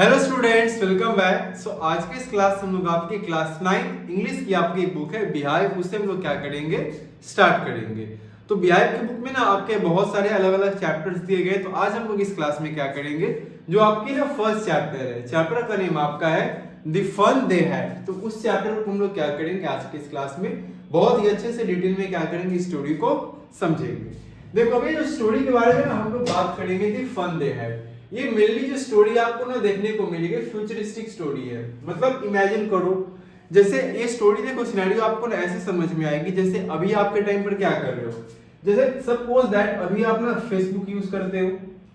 Hello students, welcome back. So आज के इस क्लास हम लोग आपके क्लास 9 इंग्लिश की आपकी बुक है बिहाइव, उससे हम लोग क्या करेंगे, स्टार्ट करेंगे। तो बिहाइव की बुक में ना आपके बहुत सारे अलग अलग चैप्टर्स दिए गए। तो आज हम लोग इस क्लास में क्या करेंगे, जो आपकी ना फर्स्ट चैप्टर है, चैप्टर का नेम आपका है द फन दे हैड। तो उस चैप्टर को हम लोग क्या करेंगे आज के इस क्लास में, बहुत ही अच्छे से डिटेल में क्या करेंगे, स्टोरी को समझेंगे। देखो अभी जो स्टोरी के बारे में ना हम लोग बात करेंगे द फन दे हैड। ये मेनली जो स्टोरी आपको ना देखने को मिलेगी फ्यूचरिस्टिक स्टोरी है। मतलब इमेजिन करो, जैसे ये स्टोरी देखो, सिनेरियो आपको ना ऐसे समझ में आएगी जैसे अभी आपके टाइम पर क्या कर रहे हो। जैसे सपोज दैट अभी आप ना फेसबुक यूज करते हो,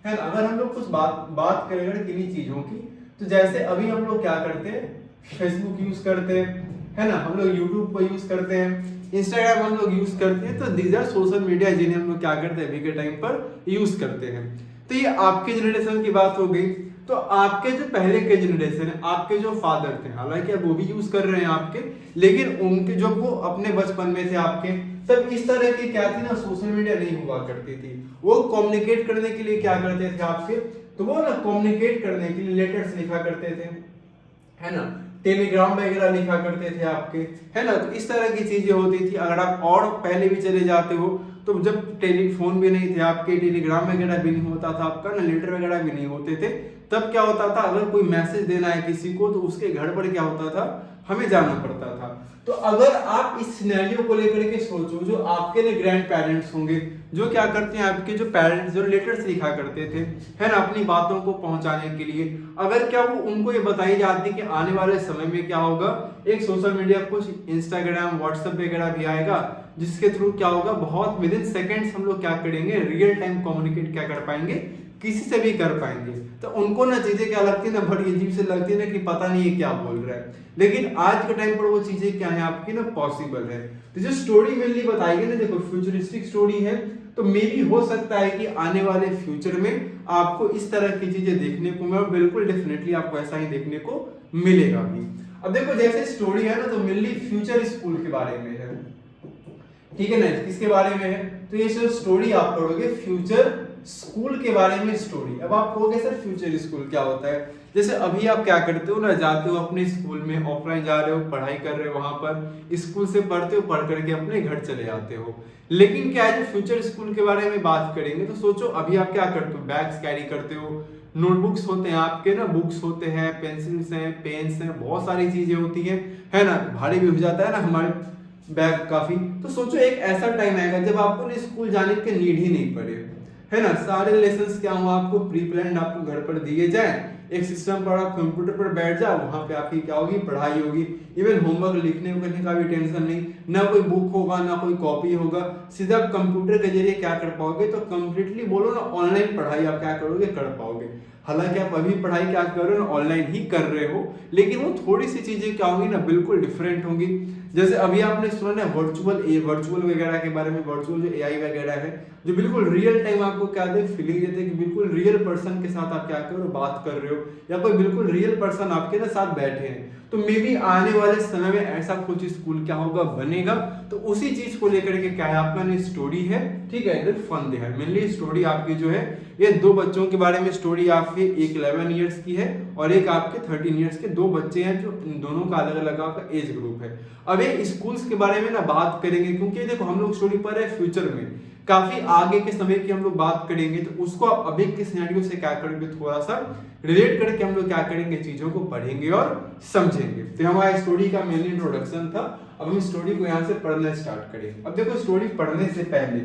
है ना। अगर हम लोग कुछ बात करें अगर किन्हीं चीजों की, तो जैसे अभी हम लोग क्या करते हैं, फेसबुक यूज करते हैं, है ना। हम लोग यूट्यूब को यूज करते हैं, इंस्टाग्राम हम लोग यूज करते हैं। तो दीज आर सोशल मीडिया जिन्हें हम लोग क्या करते हैं अभी के टाइम पर यूज करते हैं। तो ये आपके जनरेशन की बात हो गई। तो आपके जो पहले के जनरेशन है, आपके जो फादर थे, हालांकि अब वो भी यूज कर रहे हैं आपके, लेकिन उनके जब वो अपने बचपन में थे आपके, तब इस तरह की क्या थी ना, सोशल मीडिया नहीं हुआ करती थी। वो कम्युनिकेट करने के लिए क्या करते थे आपके, तो वो ना कम्युनिकेट करने के लिए लेटर्स लिखा करते थे, है ना। टेलीग्राम वगैरह लिखा करते थे आपके, है ना। तो इस तरह की चीजें होती थी। अगर आप और पहले भी चले जाते हो, तो जब टेलीफोन भी नहीं थे आपके, टेलीग्राम वगैरह भी नहीं होता था आपका ना, लेटर वगैरह भी नहीं होते थे, तब क्या होता था, अगर कोई मैसेज देना है किसी को तो उसके घर पर क्या होता था, हमें जाना पड़ता था। तो अगर आप इस सिनेरियो को लेकर के सोचो, जो आपके ना ग्रैंड पेरेंट्स होंगे, जो क्या करते हैं, आपके जो पेरेंट्स जो लेटर्स लिखा करते थे, है ना, अपनी बातों को पहुंचाने के लिए, अगर क्या वो उनको ये बताई जाती कि आने वाले समय में क्या होगा, एक सोशल मीडिया, कुछ इंस्टाग्राम व्हाट्सएप वगैरह भी आएगा, जिसके थ्रू क्या होगा, बहुत विद इन सेकेंड्स हम लोग क्या करेंगे, रियल टाइम कम्युनिकेट क्या कर पाएंगे, किसी से भी कर पाएंगे। तो उनको ना चीजें क्या लगती है ना, बड़ी अजीब से लगती है ना, कि पता नहीं है क्या बोल रहा है। लेकिन आज के टाइम पर वो चीजें क्या है आपकी ना, पॉसिबल है। तो जो स्टोरी मेनली बताई गई ना, देखो फ्यूचरिस्टिक स्टोरी है, तो मे भी हो सकता है कि आने वाले फ्यूचर में आपको इस तरह की चीजें देखने को मिले, बिल्कुल डेफिनेटली आपको ऐसा ही देखने को मिलेगा भी। अब देखो जैसे स्टोरी है ना, तो मेनली फ्यूचर स्कूल के बारे में है, ठीक है ना। किसके बारे में है, तो ये जो स्टोरी आप पढ़ोगे फ्यूचर स्कूल के बारे में स्टोरी। अब आप कहोगे सर फ्यूचर स्कूल क्या होता है। जैसे अभी आप क्या करते हो ना, जाते हो अपने स्कूल में, ऑफलाइन जा रहे हो, पढ़ाई कर रहे हो, वहां पर स्कूल से पढ़ते हो, पढ़ करके अपने घर चले आते हो। लेकिन क्या है, जो फ्यूचर स्कूल के बारे में बात करेंगे, तो सोचो अभी आप क्या करते हो, बैग्स कैरी करते हो, नोटबुक्स होते हैं आपके ना, बुक्स होते हैं, पेंसिल्स हैं, पेन्स हैं, बहुत सारी चीजें होती है ना। भारी भी हो जाता है ना हमारे बैग काफी। तो सोचो एक ऐसा टाइम आएगा जब आपको ना स्कूल जाने की नीड ही नहीं पड़े, है ना। सारे लेसन्स क्या हो, आपको प्री प्लान्ड आपको घर पर दिए जाए, एक सिस्टम पर आप कंप्यूटर पर बैठ जाओ, वहां पे आपकी क्या होगी, पढ़ाई होगी। इवन होमवर्क लिखने करने का भी टेंशन नहीं, ना कोई बुक होगा ना कोई कॉपी होगा, सीधा आप कंप्यूटर के जरिए क्या कर पाओगे, तो कंप्लीटली बोलो ना ऑनलाइन पढ़ाई आप क्या करोगे, कर पाओगे। हालांकि आप अभी पढ़ाई क्या कर रहे हो, ऑनलाइन ही कर रहे हो, लेकिन वो थोड़ी सी चीजें क्या होंगी ना, बिल्कुल डिफरेंट होंगी। जैसे अभी आपने सुना ना वर्चुअल वगैरह के बारे में, वर्चुअल जो एआई वगैरह है, जो बिल्कुल रियल टाइम आपको क्या दे, फीलिंग देते हैं कि बिल्कुल रियल पर्सन के साथ आप क्या कर रहे हो, बात कर रहे हो, या कोई बिल्कुल रियल पर्सन आपके ना साथ बैठे हैं। तो मे बी आने वाले समय में ऐसा कुछ स्कूल क्या होगा, बनेगा। तो उसी चीज को लेकर के क्या है आपका स्टोरी है, ठीक है, इधर फन दे है। मेनली स्टोरी आपकी जो है, ये दो बच्चों के बारे में स्टोरी आपकी, एक 11 इयर्स की है और एक आपके 13 इयर्स के, दो बच्चे हैं, जो इन दोनों का अलग अलग आपका एज ग्रुप है। अब ये स्कूल्स के बारे में ना बात करेंगे, क्योंकि देखो हम लोग स्टोरी पर है फ्यूचर में, काफी आगे के समय की हम लोग बात करेंगे, तो उसको आप अभी के सिनेरियो से क्या करेंगे, थोड़ा सा रिलेट करके हम लोग क्या करेंगे, चीजों को पढ़ेंगे और समझेंगे। तो हमारा स्टोरी का मेन इंट्रोडक्शन था। अब हम स्टोरी को यहाँ से पढ़ना स्टार्ट करेंगे। अब देखो स्टोरी पढ़ने से पहले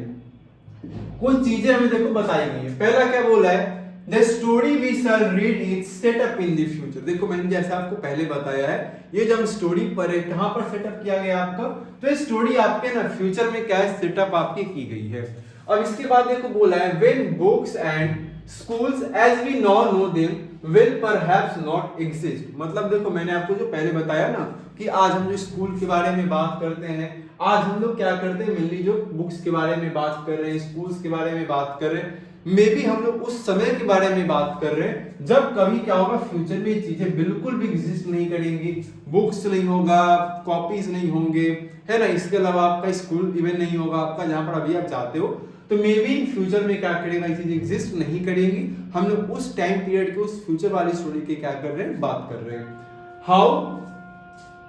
कुछ चीजें हमें देखो बताई गई है। पहला क्या बोला है, the story we shall read is set up in the future. देखो मैंने जैसे आपको पहले बताया है, ये जब स्टोरी पर है, कहां पर सेटअप किया गया आपका, तो ये स्टोरी आपके ना फ्यूचर में क्या है, सेटअप आपकी की गई है। अब इसके बाद देखो बोला है, when books and schools as we now know them will perhaps not exist. मतलब देखो मैंने आपको जो पहले बताया ना, कि आज हम जो स्कूल के बारे में बात करते हैं, आज हम लोग क्या करते हैं, मेनली जो बुक्स के बारे में बात कर रहे हैं, स्कूल्स के बारे में बात कर रहे हैं, मे बी हम लोग उस समय के बारे में बात कर रहे हैं जब कभी क्या होगा, फ्यूचर में ये चीजें बिल्कुल भी एग्जिस्ट नहीं करेंगी। बुक्स नहीं होगा, कॉपीज नहीं होंगे, है ना। इसके अलावा आपका स्कूल इवन नहीं होगा आपका, जहां पर अभी आप जाते हो। तो मे बी फ्यूचर में क्या करेगा, ये चीज एग्जिस्ट नहीं करेंगी। हम लोग उस टाइम पीरियड के उस फ्यूचर वाली स्टोरी की क्या कर रहे हैं, बात कर रहे हैं। हाउ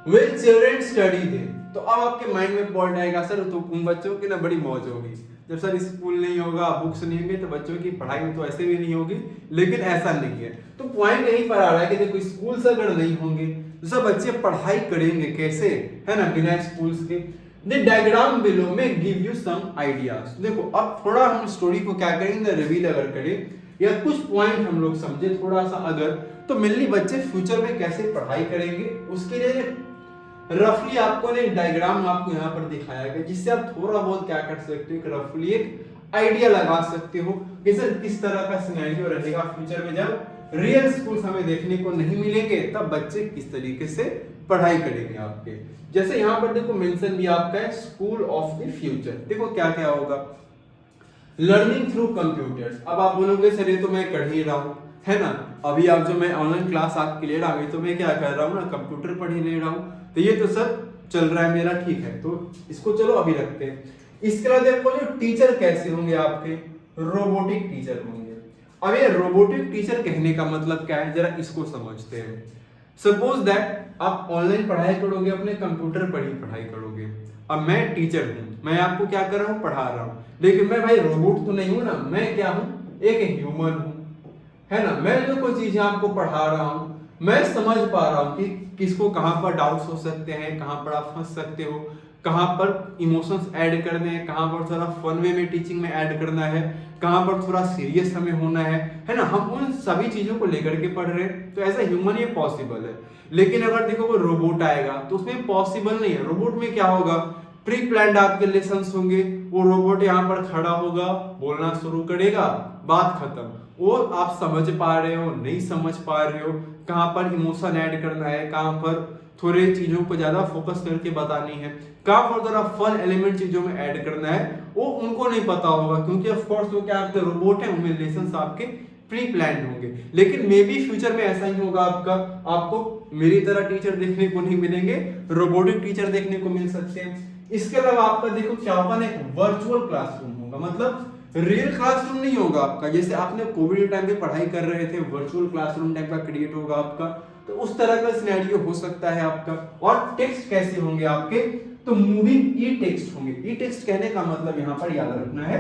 विल चिल्ड्रन स्टडी दे। तो अब आपके माइंड में पॉइंट आएगा, सर तो उन बच्चों की ना बड़ी मौज होगी जब सर स्कूल नहीं होगा, बुक्स नहीं होंगे, तो बच्चों की पढ़ाई में तो ऐसे भी नहीं होगी। लेकिन ऐसा नहीं है। तो पॉइंट यहीं पर आ रहा है कि देखो स्कूल अगर नहीं होंगे तो सब बच्चे पढ़ाई करेंगे कैसे, है ना, बिना स्कूल्स के। द डायग्राम बिलो में गिव यू सम आइडियाज। देखो अब थोड़ा हम स्टोरी को क्या करेंगे, रिवील अगर करें या कुछ पॉइंट हम लोग समझे थोड़ा सा अगर, तो मेनली बच्चे फ्यूचर में कैसे पढ़ाई करेंगे उसके लिए रफली आपको ने डायग्राम आपको यहाँ पर दिखाया गया, जिससे आप थोड़ा बहुत क्या कर सकते हो, रफली एक आइडिया लगा सकते हो कि सर किस तरह का सिनेरियो रहेगा फ्यूचर में जब रियल स्कूल्स हमें देखने को नहीं मिलेंगे, तब बच्चे किस तरीके से पढ़ाई करेंगे आपके। जैसे यहाँ पर देखो मेंशन भी आपका है स्कूल ऑफ द फ्यूचर। देखो क्या क्या होगा, लर्निंग थ्रू कंप्यूटर्स। अब आप बोलोगे सर ये तो मैं कर ही रहा हूँ, है ना, अभी आप जो मैं ऑनलाइन क्लास आपके ले रहा हूँ तो मैं क्या कर रहा हूँ ना, कंप्यूटर पढ़ ही ले रहा हूँ, तो ये तो सब चल रहा है मेरा, ठीक है, तो इसको चलो अभी रखते हैं। इसके बाद देखो जो टीचर कैसे होंगे आपके, रोबोटिक टीचर होंगे। अब ये रोबोटिक टीचर कहने का मतलब क्या है, जरा इसको समझते हैं। सपोज दैट आप ऑनलाइन पढ़ाई करोगे, अपने कंप्यूटर पर ही पढ़ाई करोगे। अब मैं टीचर हूँ, मैं आपको क्या कर रहा हूँ, पढ़ा रहा हूँ, लेकिन मैं भाई रोबोट तो नहीं हूँ ना, मैं क्या हूँ, एक ह्यूमन हूँ, है ना। मैं जो कोई चीजें आपको पढ़ा रहा हूँ, मैं समझ पा रहा हूँ कि किसको कहाँ पर डाउट्स हो सकते हैं, कहाँ पर आप फंस सकते हो, कहाँ पर इमोशंस ऐड करने हैं, कहाँ पर थोड़ा फन वे में टीचिंग में ऐड करना है, कहाँ पर थोड़ा सीरियस हमें होना है ना। हम उन सभी चीजों को लेकर के पढ़ रहे हैं, तो ऐसा ह्यूमन ये पॉसिबल है। लेकिन अगर देखो वो रोबोट आएगा तो उसमें पॉसिबल नहीं है। रोबोट में क्या होगा, प्री प्लान्ड आपके लेसन्स होंगे, वो रोबोट यहाँ पर खड़ा होगा, बोलना शुरू करेगा, बात खत्म। वो आप समझ पा रहे हो, नहीं समझ पा रहे हो, कहाँ पर इमोशन ऐड करना है, कहाँ पर थोड़े चीजों को ज्यादा फोकस करके बतानी है, कहाँ पर जरा फन एलिमेंट चीजों में ऐड करना है, वो उनको नहीं पता होगा, क्योंकि ऑफ कोर्स वो क्या आपके रोबोट है, उनमें लेसन्स आपके प्री प्लान्ड होंगे। लेकिन मे बी फ्यूचर में ऐसा ही होगा आपका, आपको मेरी तरह टीचर देखने को नहीं मिलेंगे, रोबोटिक टीचर देखने को मिल सकते हैं। इसके अलावा आपका देखो क्या होगा ना, एक वर्चुअल क्लासरूम होगा, मतलब रियल क्लासरूम नहीं होगा आपका। जैसे आपने कोविड टाइम पे पढ़ाई कर रहे थे, वर्चुअल क्लासरूम टाइप का क्रिएट होगा आपका, तो उस तरह का सिनेरियो हो सकता है आपका। और टेक्स्ट कैसे होंगे आपके, तो मूविंग ई टेक्स्ट होंगे। ई टेक्स्ट कहने का मतलब यहाँ पर याद रखना है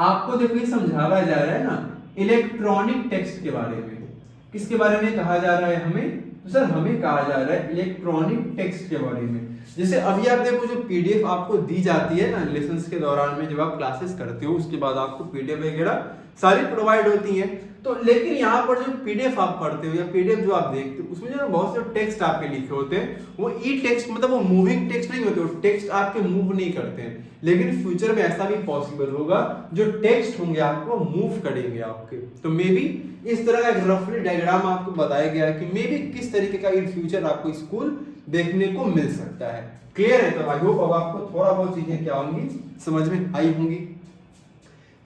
आपको, देखो ये समझाया जा रहा है ना इलेक्ट्रॉनिक टेक्स्ट के बारे में। किसके बारे में कहा जा रहा है हमें, तो सर हमें कहा जा रहा है इलेक्ट्रॉनिक टेक्स्ट के बारे में। जैसे अभी आप देखो जो पीडीएफ आपको दी जाती है ना लेसन्स के दौरान में, जब आप क्लासेस करते हो उसके बाद आपको पीडीएफ वगैरह सारी प्रोवाइड होती हैं, तो लेकिन यहाँ पर जो पीडीएफ आप पढ़ते हो या पीडीएफ जो आप देखते हो उसमें जो बहुत से टेक्स्ट आपके लिखे होते हैं, वो ई टेक्स्ट मतलब वो मूविंग टेक्स्ट नहीं होते, वो टेक्स्ट आपके मूव नहीं करते हैं। लेकिन फ्यूचर में ऐसा भी पॉसिबल होगा, जो टेक्स्ट होंगे आपको मूव करेंगे आपके। तो मे बी इस तरह का एक रफली डायग्राम आपको बताया गया है कि मे बी किस तरीके का इन फ्यूचर आपको स्कूल देखने को मिल सकता है। क्लियर है? तो आई होप अब आपको थोड़ा बहुत चीजें क्या होंगी, समझ में आई होंगी।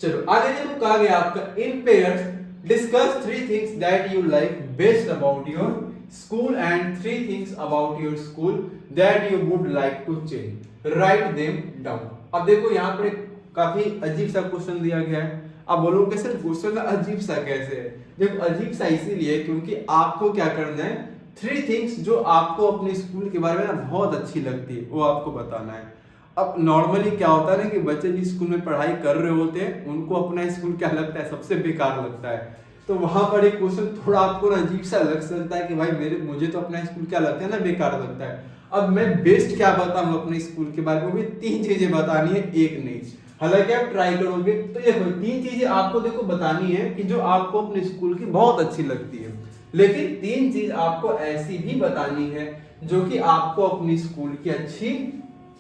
चलो आगे देखो कहा गया आपका in pairs discuss 3 things that you like best about your school and 3 things about your school that you would like to change, write them down. अब देखो यहाँ पर काफी अजीब सा क्वेश्चन दिया गया है। अब बोलोगे सर क्वेश्चन अजीब सा कैसे है? देखो अजीब सा इसीलिए क्योंकि आपको क्या करना है, 3 थिंग्स जो आपको अपने स्कूल के बारे में ना बहुत अच्छी लगती है वो आपको बताना है। अब नॉर्मली क्या होता है ना कि बच्चे जिस स्कूल में पढ़ाई कर रहे होते हैं उनको अपना स्कूल क्या लगता है, सबसे बेकार लगता है। तो वहां पर एक क्वेश्चन थोड़ा आपको ना अजीब सा लग सकता है कि भाई मुझे तो अपना स्कूल क्या लगता है ना, बेकार लगता है। अब मैं बेस्ट क्या बताऊं अपने स्कूल के बारे में, भी 3 चीजें बतानी है, एक नहीं। हालांकि आप ट्राई करोगे तो ये 3 चीजें आपको देखो बतानी है कि जो आपको अपने स्कूल की बहुत अच्छी लगती है। लेकिन 3 चीज आपको ऐसी भी बतानी है जो कि आपको अपनी स्कूल की अच्छी,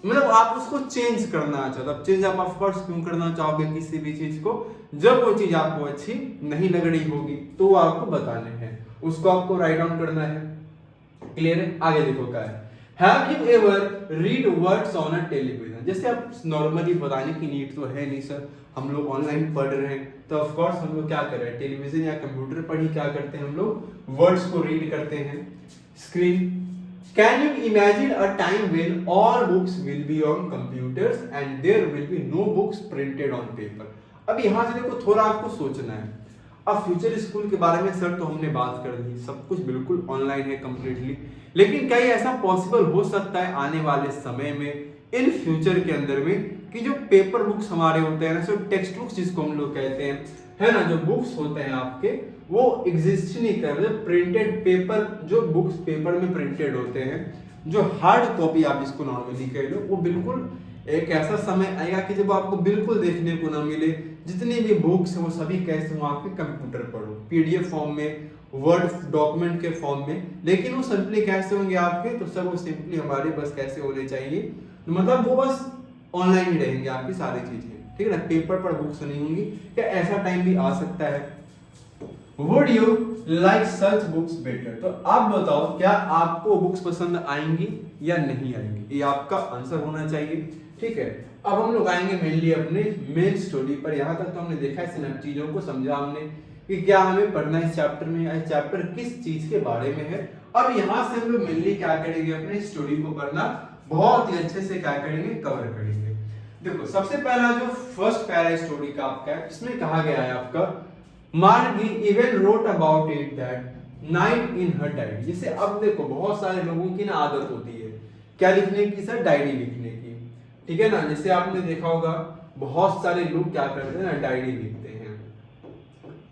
मतलब आप उसको चेंज करना चाहते हो। अब चेंज आप ऑफ कोर्स क्यों करना चाहोगे किसी भी चीज को, जब वो चीज आपको अच्छी नहीं लग रही होगी तो वो आपको बताने हैं, उसको आपको राइट डाउन करना है। क्लियर है? आगे देखो क्या है, have you ever read words on a television. जैसे आप नॉर्मली बताने की नीड तो है नहीं सर, हम लोग ऑनलाइन पढ़ रहे हैं तो ऑफ कोर्स हम लोग क्या कर रहे हैं, टेलीविजन या कंप्यूटर पर ही क्या करते हैं, हम लोग वर्ड्स को रीड करते हैं। Screen Can you imagine a time when all books will be on computers and there will be no books printed on paper? अब यहाँ से देखो थोड़ा आपको सोचना है। अब फ्यूचर स्कूल के बारे में सर तो हमने बात कर दी, सब कुछ बिल्कुल ऑनलाइन है कम्प्लीटली, लेकिन क्या ये ऐसा पॉसिबल हो सकता है आने वाले समय में, इन फ्यूचर के अंदर में, कि जो पेपर बुक्स हमारे होते हैं ना, जो टेक्स्ट बुक्स जिसको हम लोग कहते हैं, है ना, जो बुक्स होते हैं आपके, वो एग्जिस्ट नहीं कर रहे। प्रिंटेड पेपर, जो बुक्स पेपर में प्रिंटेड होते हैं, जो हार्ड कॉपी आप इसको नॉर्मली कह लो, वो बिल्कुल एक ऐसा समय आएगा कि जब आपको बिल्कुल देखने को ना मिले। जितनी भी बुक्स हैं वो सभी कैसे हो आपके कंप्यूटर पर हो, पीडीएफ फॉर्म में, वर्ड डॉक्यूमेंट के फॉर्म में, लेकिन वो सिंपली कैसे होंगे आपके, तो सर वो सिंपली हमारे बस कैसे होने चाहिए, मतलब वो बस ऑनलाइन ही रहेंगे आपकी सारी चीजें, ठीक है ना, पेपर पर बुक्स नहीं होंगी। क्या ऐसा टाइम भी आ सकता है? Would you like such books better? तो आप बताओ, क्या आपको बुक्स पसंद आएंगी या नहीं आएंगी? ये आपका आंसर होना चाहिए, ठीक है। अब हम लोग आएंगे मेनली अपने मेन स्टोरी पर। यहाँ तक तो हमने देखा है, इन चीजों को समझा हमने कि क्या हमें पढ़ना है इस चैप्टर में, या चैप्टर किस चीज के बारे में है। अब यहाँ से हम लोग मेनली क्या करेंगे, अपने स्टोरी को पढ़ना बहुत ही अच्छे से क्या करेंगे, कवर करेंगे। देखो सबसे पहला जो फर्स्ट पैरा स्टोरी का आपका है, इसमें कहा गया है आपका, मार्गी even wrote about it that night in her diary. जैसे अब देखो बहुत सारे लोगों की ना आदत होती है क्या लिखने की, सर डायरी लिखने की, ठीक है ना। जैसे आपने देखा होगा बहुत सारे लोग क्या करते हैं ना, डायरी लिखते हैं,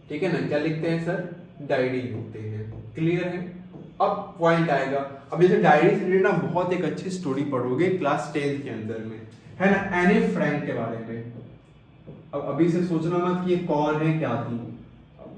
ठीक है ना। क्या लिखते हैं सर? डायरी लिखते हैं, क्लियर है। अब पॉइंट आएगा, अब जैसे डायरी से रिलेटेड ना बहुत एक अच्छी स्टोरी पढ़ोगे क्लास 10th के अंदर में, है ना, एने फ्रैंक के बारे में। अब अभी से सोचना मत कि ये कौन है, क्या थी,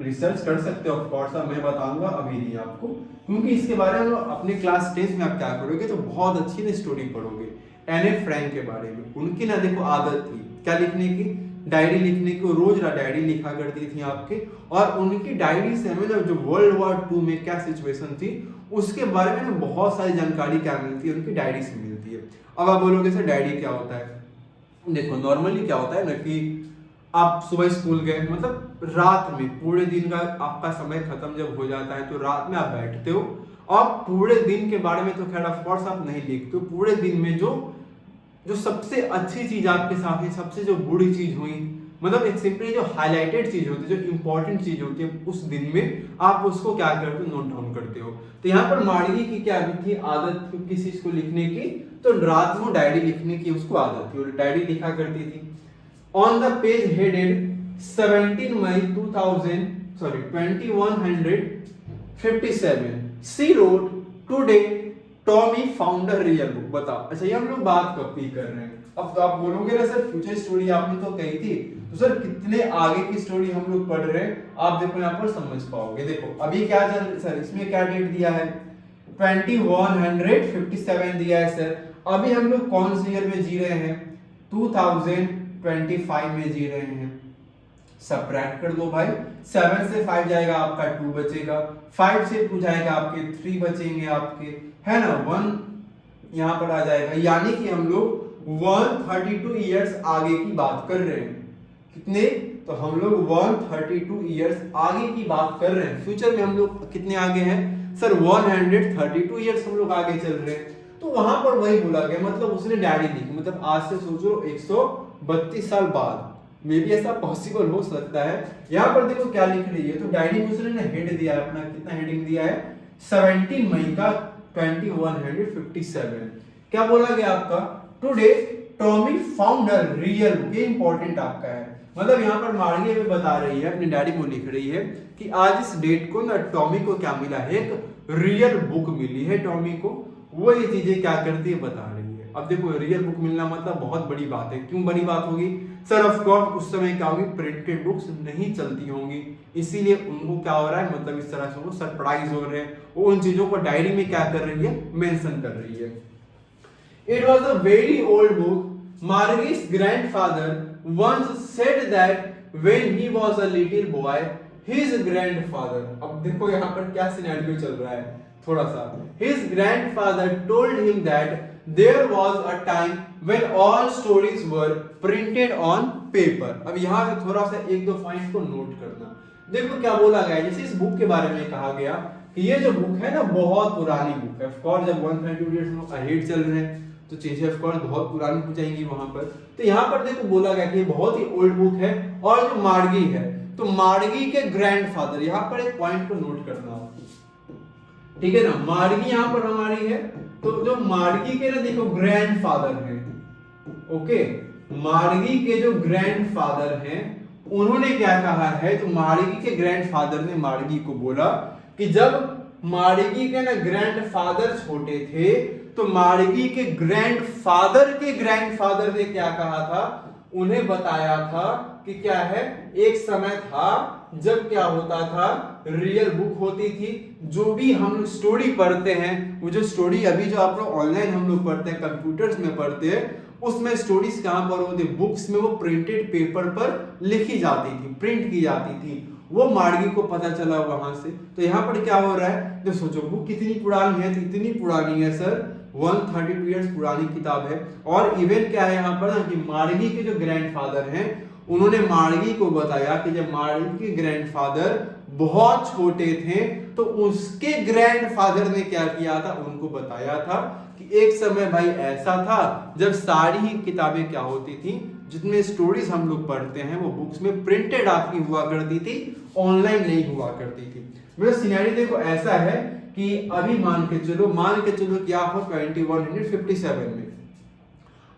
रिसर्च कर सकते हो ऑफ कोर्स, मैं बताऊंगा अभी नहीं आपको, क्योंकि इसके बारे में अपने क्लास 10th में आप क्या करोगे तो बहुत अच्छी ना स्टोरी पढ़ोगे एने फ्रैंक के बारे में। उनकी ना देखो आदत थी क्या लिखने की, डायरी लिखने की। वो रोज डायरी लिखा करती थी आपके, और उनकी डायरी से हमें ना जो वर्ल्ड वॉर 2 में क्या सिचुएशन थी उसके बारे में ना बहुत सारी जानकारी क्या मिलती है, उनकी डायरी से मिलती है। अब आप बोलोगे सर डायरी क्या होता है? देखो नॉर्मली क्या होता है ना कि आप सुबह स्कूल गए, मतलब रात में पूरे दिन का आपका समय खत्म जब हो जाता है तो रात में आप बैठते हो, और पूरे दिन के बारे में तो खैर ऑफ कोर्स आप नहीं लिखते हो। पूरे दिन में जो सबसे अच्छी चीज आपके साथ है, सबसे जो बुरी चीज हुई, मतलब एक सिंपली जो हाईलाइटेड चीज होती है, जो इंपॉर्टेंट चीज होती है उस दिन में, आप उसको क्या करते हो, नोट डाउन करते हो। तो यहाँ पर मार्गी की क्या थी, आदत किसी चीज को लिखने की, तो रात में डायरी लिखने की उसको आदत थी, और डायरी लिखा करती थी। On the page headed 17 May 2157, she wrote, "Today Tommy found a real book." बताओ, अच्छा ये हम लोग बात कब की कर रहे हैं? अब तो आप बोलोगे ना सर फ्यूचर स्टोरी आपने तो कही थी, तो सर कितने आगे की स्टोरी हम लोग पढ़ रहे हैं, आप देखो यहाँ पर समझ पाओगे। देखो अभी क्या चल, सर इसमें क्या डेट दिया है, 2157 दिया है सर। अभी हम लोग कौन से ईयर में जी रहे हैं, 2025 में जी रहे हैं। सबट्रैक्ट कर दो भाई, 7 से 5 जाएगा आपका 2 बचेगा, 5 से 2 जाएगा आपके 3 बचेंगे आपके, है ना, 1 यहाँ पर आ जाएगा, यानी कि हम लोग 132 इयर्स आगे की बात कर रहे हैं। कितने? तो हम लोग 132 इयर्स आगे की बात कर रहे हैं। फ्यूचर में हम लोग कितने आगे हैं सर? 132 इयर्स हम लोग आगे चल रहे हैं। तो वहां पर वही बोला गया, मतलब उसने डायरी लिखी, मतलब आज से सोचो 132 साल बाद मे भी ऐसा पॉसिबल हो सकता है। यहाँ पर देखो क्या लिख रही है, तो डायरी में उसने हेड दिया है अपना, कितना हेडिंग दिया है, 17 मई का 2157। क्या बोला गया आपका, today Tommy found a real book. ये इंपॉर्टेंट आपका है, मतलब यहाँ पर मार्गी में बता रही है, अपनी डायरी में लिख रही है कि आज इस डेट को ना टॉमी को क्या मिला है, एक रियल बुक मिली है टॉमी को। वो ये चीजें क्या करती है बता रही है। अब देखो रियल बुक मिलना मतलब बहुत बड़ी बात है। क्यों बड़ी बात होगी सर? ऑफ कोर्स उस समय क्या होगी, प्रिंटेड बुक्स नहीं चलती होंगी, इसीलिए उनको क्या हो रहा है, मतलब इस तरह से वो सरप्राइज हो रहे हैं, वो उन चीजों को डायरी में क्या कर रही है, मेंशन कर रही है। It was a very old book, मार्गी's grandfather once said that when he was a little boy, his grandfather, अब देखो यहाँ पर क्या सिनेरियो चल रहा है थोड़ा सा, his grandfather told him that there was a time when all stories were printed on paper। अब यहाँ से थोड़ा सा 1-2 पॉइंट को नोट करना। देखो क्या बोला गया, जैसे इस बुक के बारे में कहा गया कि ये जो बुक है ना बहुत पुरानी बुक है। ऑफ कोर्स जब 132 ईयर्स हम अहेड चल रहे हैं तो चीजें ऑफ कोर्स बहुत पुरानी हो जाएंगी वहां पर। तो यहाँ पर देखो बोला गया कि ये बहुत ही ओल्ड बुक है। और जो मार्गी है तो मार्गी के ग्रैंडफादर, यहाँ पर एक पॉइंट को नोट करना, ठीक है ना, मार्गी यहाँ पर हमारी है, तो जो मार्गी के ना देखो ग्रैंडफादर है, ओके, मार्गी के जो ग्रैंडफादर हैं उन्होंने क्या कहा है, तो मार्गी के ग्रैंडफादर ने मार्गी को बोला कि जब मार्गी के ना ग्रैंडफादर छोटे थे तो मार्गी के ग्रैंडफादर ने क्या कहा था, उन्हें बताया था कि क्या है, एक समय था जब क्या होता था, रियल बुक होती थी। जो भी हम लोग स्टोरी पढ़ते हैं, वो जो स्टोरी अभी जो आप लोग ऑनलाइन हम लोग पढ़ते हैं, कंप्यूटर्स में पढ़ते हैं, उसमें स्टोरीज कहां पर होती, बुक्स में वो प्रिंटेड पेपर पर लिखी जाती थी, प्रिंट की जाती थी। वो मार्गी को पता चला वहां से। तो यहाँ पर क्या हो रहा है, जो सोचो बुक कितनी पुरानी है, तो इतनी पुरानी है सर, 132 इयर्स पुरानी किताब है। और इवन क्या है यहाँ पर ना कि मार्गी के जो ग्रैंडफादर हैं उन्होंने मार्गी को बताया कि जब मार्गी के ग्रैंडफादर बहुत छोटे थे तो उसके ग्रैंडफादर ने क्या किया था, उनको बताया था कि एक समय भाई ऐसा था जब सारी ही किताबें क्या होती थी, जितने स्टोरीज हम लोग पढ़ते हैं वो बुक्स में प्रिंटेड आपकी हुआ करती थी, ऑनलाइन नहीं हुआ करती थी। मेरा सिनेरियो देखो ऐसा है कि अभी मान के चलो क्या हो 2157 में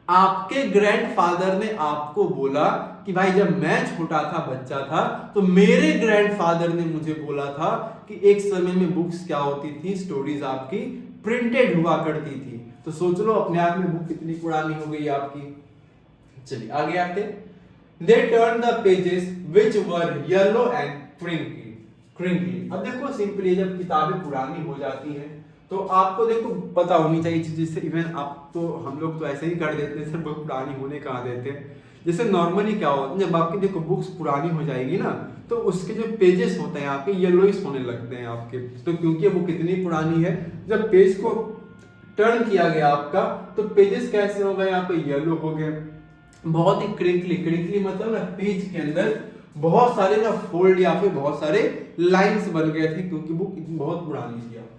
आपके ग्रैंडफादर ने आपको बोला कि भाई जब मैं छोटा था, बच्चा था, तो मेरे ग्रैंडफादर ने मुझे बोला था कि एक समय में बुक्स क्या होती थी, स्टोरीज आपकी प्रिंटेड हुआ करती थी। तो सोच लो अपने आप में बुक कितनी पुरानी हो गई आपकी। चलिए आगे आते, they turn the pages which were yellow and crinkly. अब देखो सिंपली जब किताबें पुरानी हो जाती हैं तो आपको देखो पता होनी चाहिए जिससे इवन आप तो हम लोग तो ऐसे ही कर देते हैं, सिर्फ बुक पुरानी होने कहा देते हैं। जैसे नॉर्मली क्या होता है, जब आपकी देखो बुक्स पुरानी हो जाएगी ना तो उसके जो पेजेस होते हैं आपके येलोइश होने लगते हैं आपके। तो क्योंकि वो कितनी पुरानी है, जब पेज को टर्न किया गया आपका तो पेजेस कैसे हो गए, यहाँ पे येलो हो गए, बहुत ही क्रिंकली मतलब ना पेज के अंदर बहुत सारे ना फोल्ड या फिर बहुत सारे लाइंस बन गए थे, क्योंकि बुक बहुत पुरानी थी आपकी।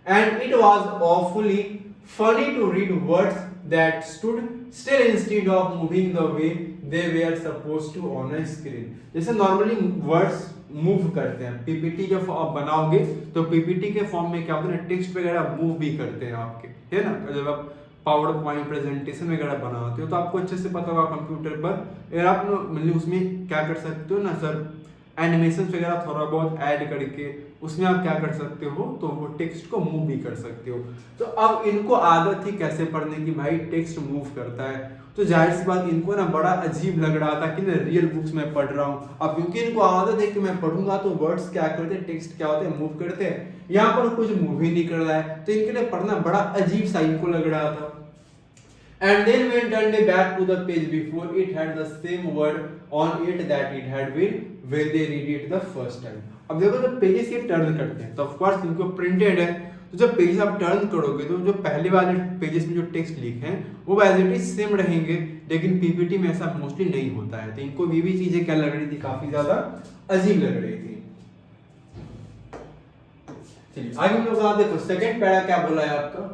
And it was awfully funny to read words that stood still instead of moving the way they were supposed to on a screen. जैसे नॉर्मली वर्ड्स मूव करते हैं, पीपीटी जब आप बनाओगे तो पीपीटी के फॉर्म में क्या होता है, टेक्स्ट वगैरह मूव भी करते हैं आपके, है ना। जब आप पावर पॉइंट प्रेजेंटेशन वगैरह बनाते हो तो आपको अच्छे से पता होगा कंप्यूटर पर, अगर आप मतलब उसमें क्या कर सकते हो ना सर, एनिमेशन वगैरह थोड़ा बहुत ऐड करके उसमें आप क्या कर सकते हो, तो वो टेक्स्ट को मूव भी कर सकते हो। तो अब इनको आदत थी कैसे पढ़ने की, भाई टेक्स्ट मूव करता है, तो जाहिर सी बात इनको ना बड़ा अजीब लग रहा था कि ना रियल बुक्स में पढ़ रहा हूँ। अब क्योंकि इनको आदत है कि मैं पढ़ूंगा तो वर्ड्स क्या करते हैं, टेक्स्ट क्या होते हैं, मूव करते हैं, यहाँ पर कुछ मूव ही नहीं कर रहा है, तो इनके लिए पढ़ना बड़ा अजीब सा इनको लग रहा था। And then when turned back to the page before, it had the same word on it that it had been when they read it the first time. अब देखो जब पेजेस ये टर्न करते हैं तो ऑफ कोर्स इनको printed है, तो जब पेज आप टर्न करोगे तो जो पहले वाले पेजेस में जो टेक्स्ट लिखे हैं वो एज इट इज सेम रहेंगे, लेकिन पीपीटी में ऐसा मोस्टली नहीं होता है। तो इनको भी चीजें क्या लग रही थी, काफी ज्यादा अजीब लग रही थी। चलिए आगे हम लोग देखो सेकंड पैरा क्या बोला है आपका,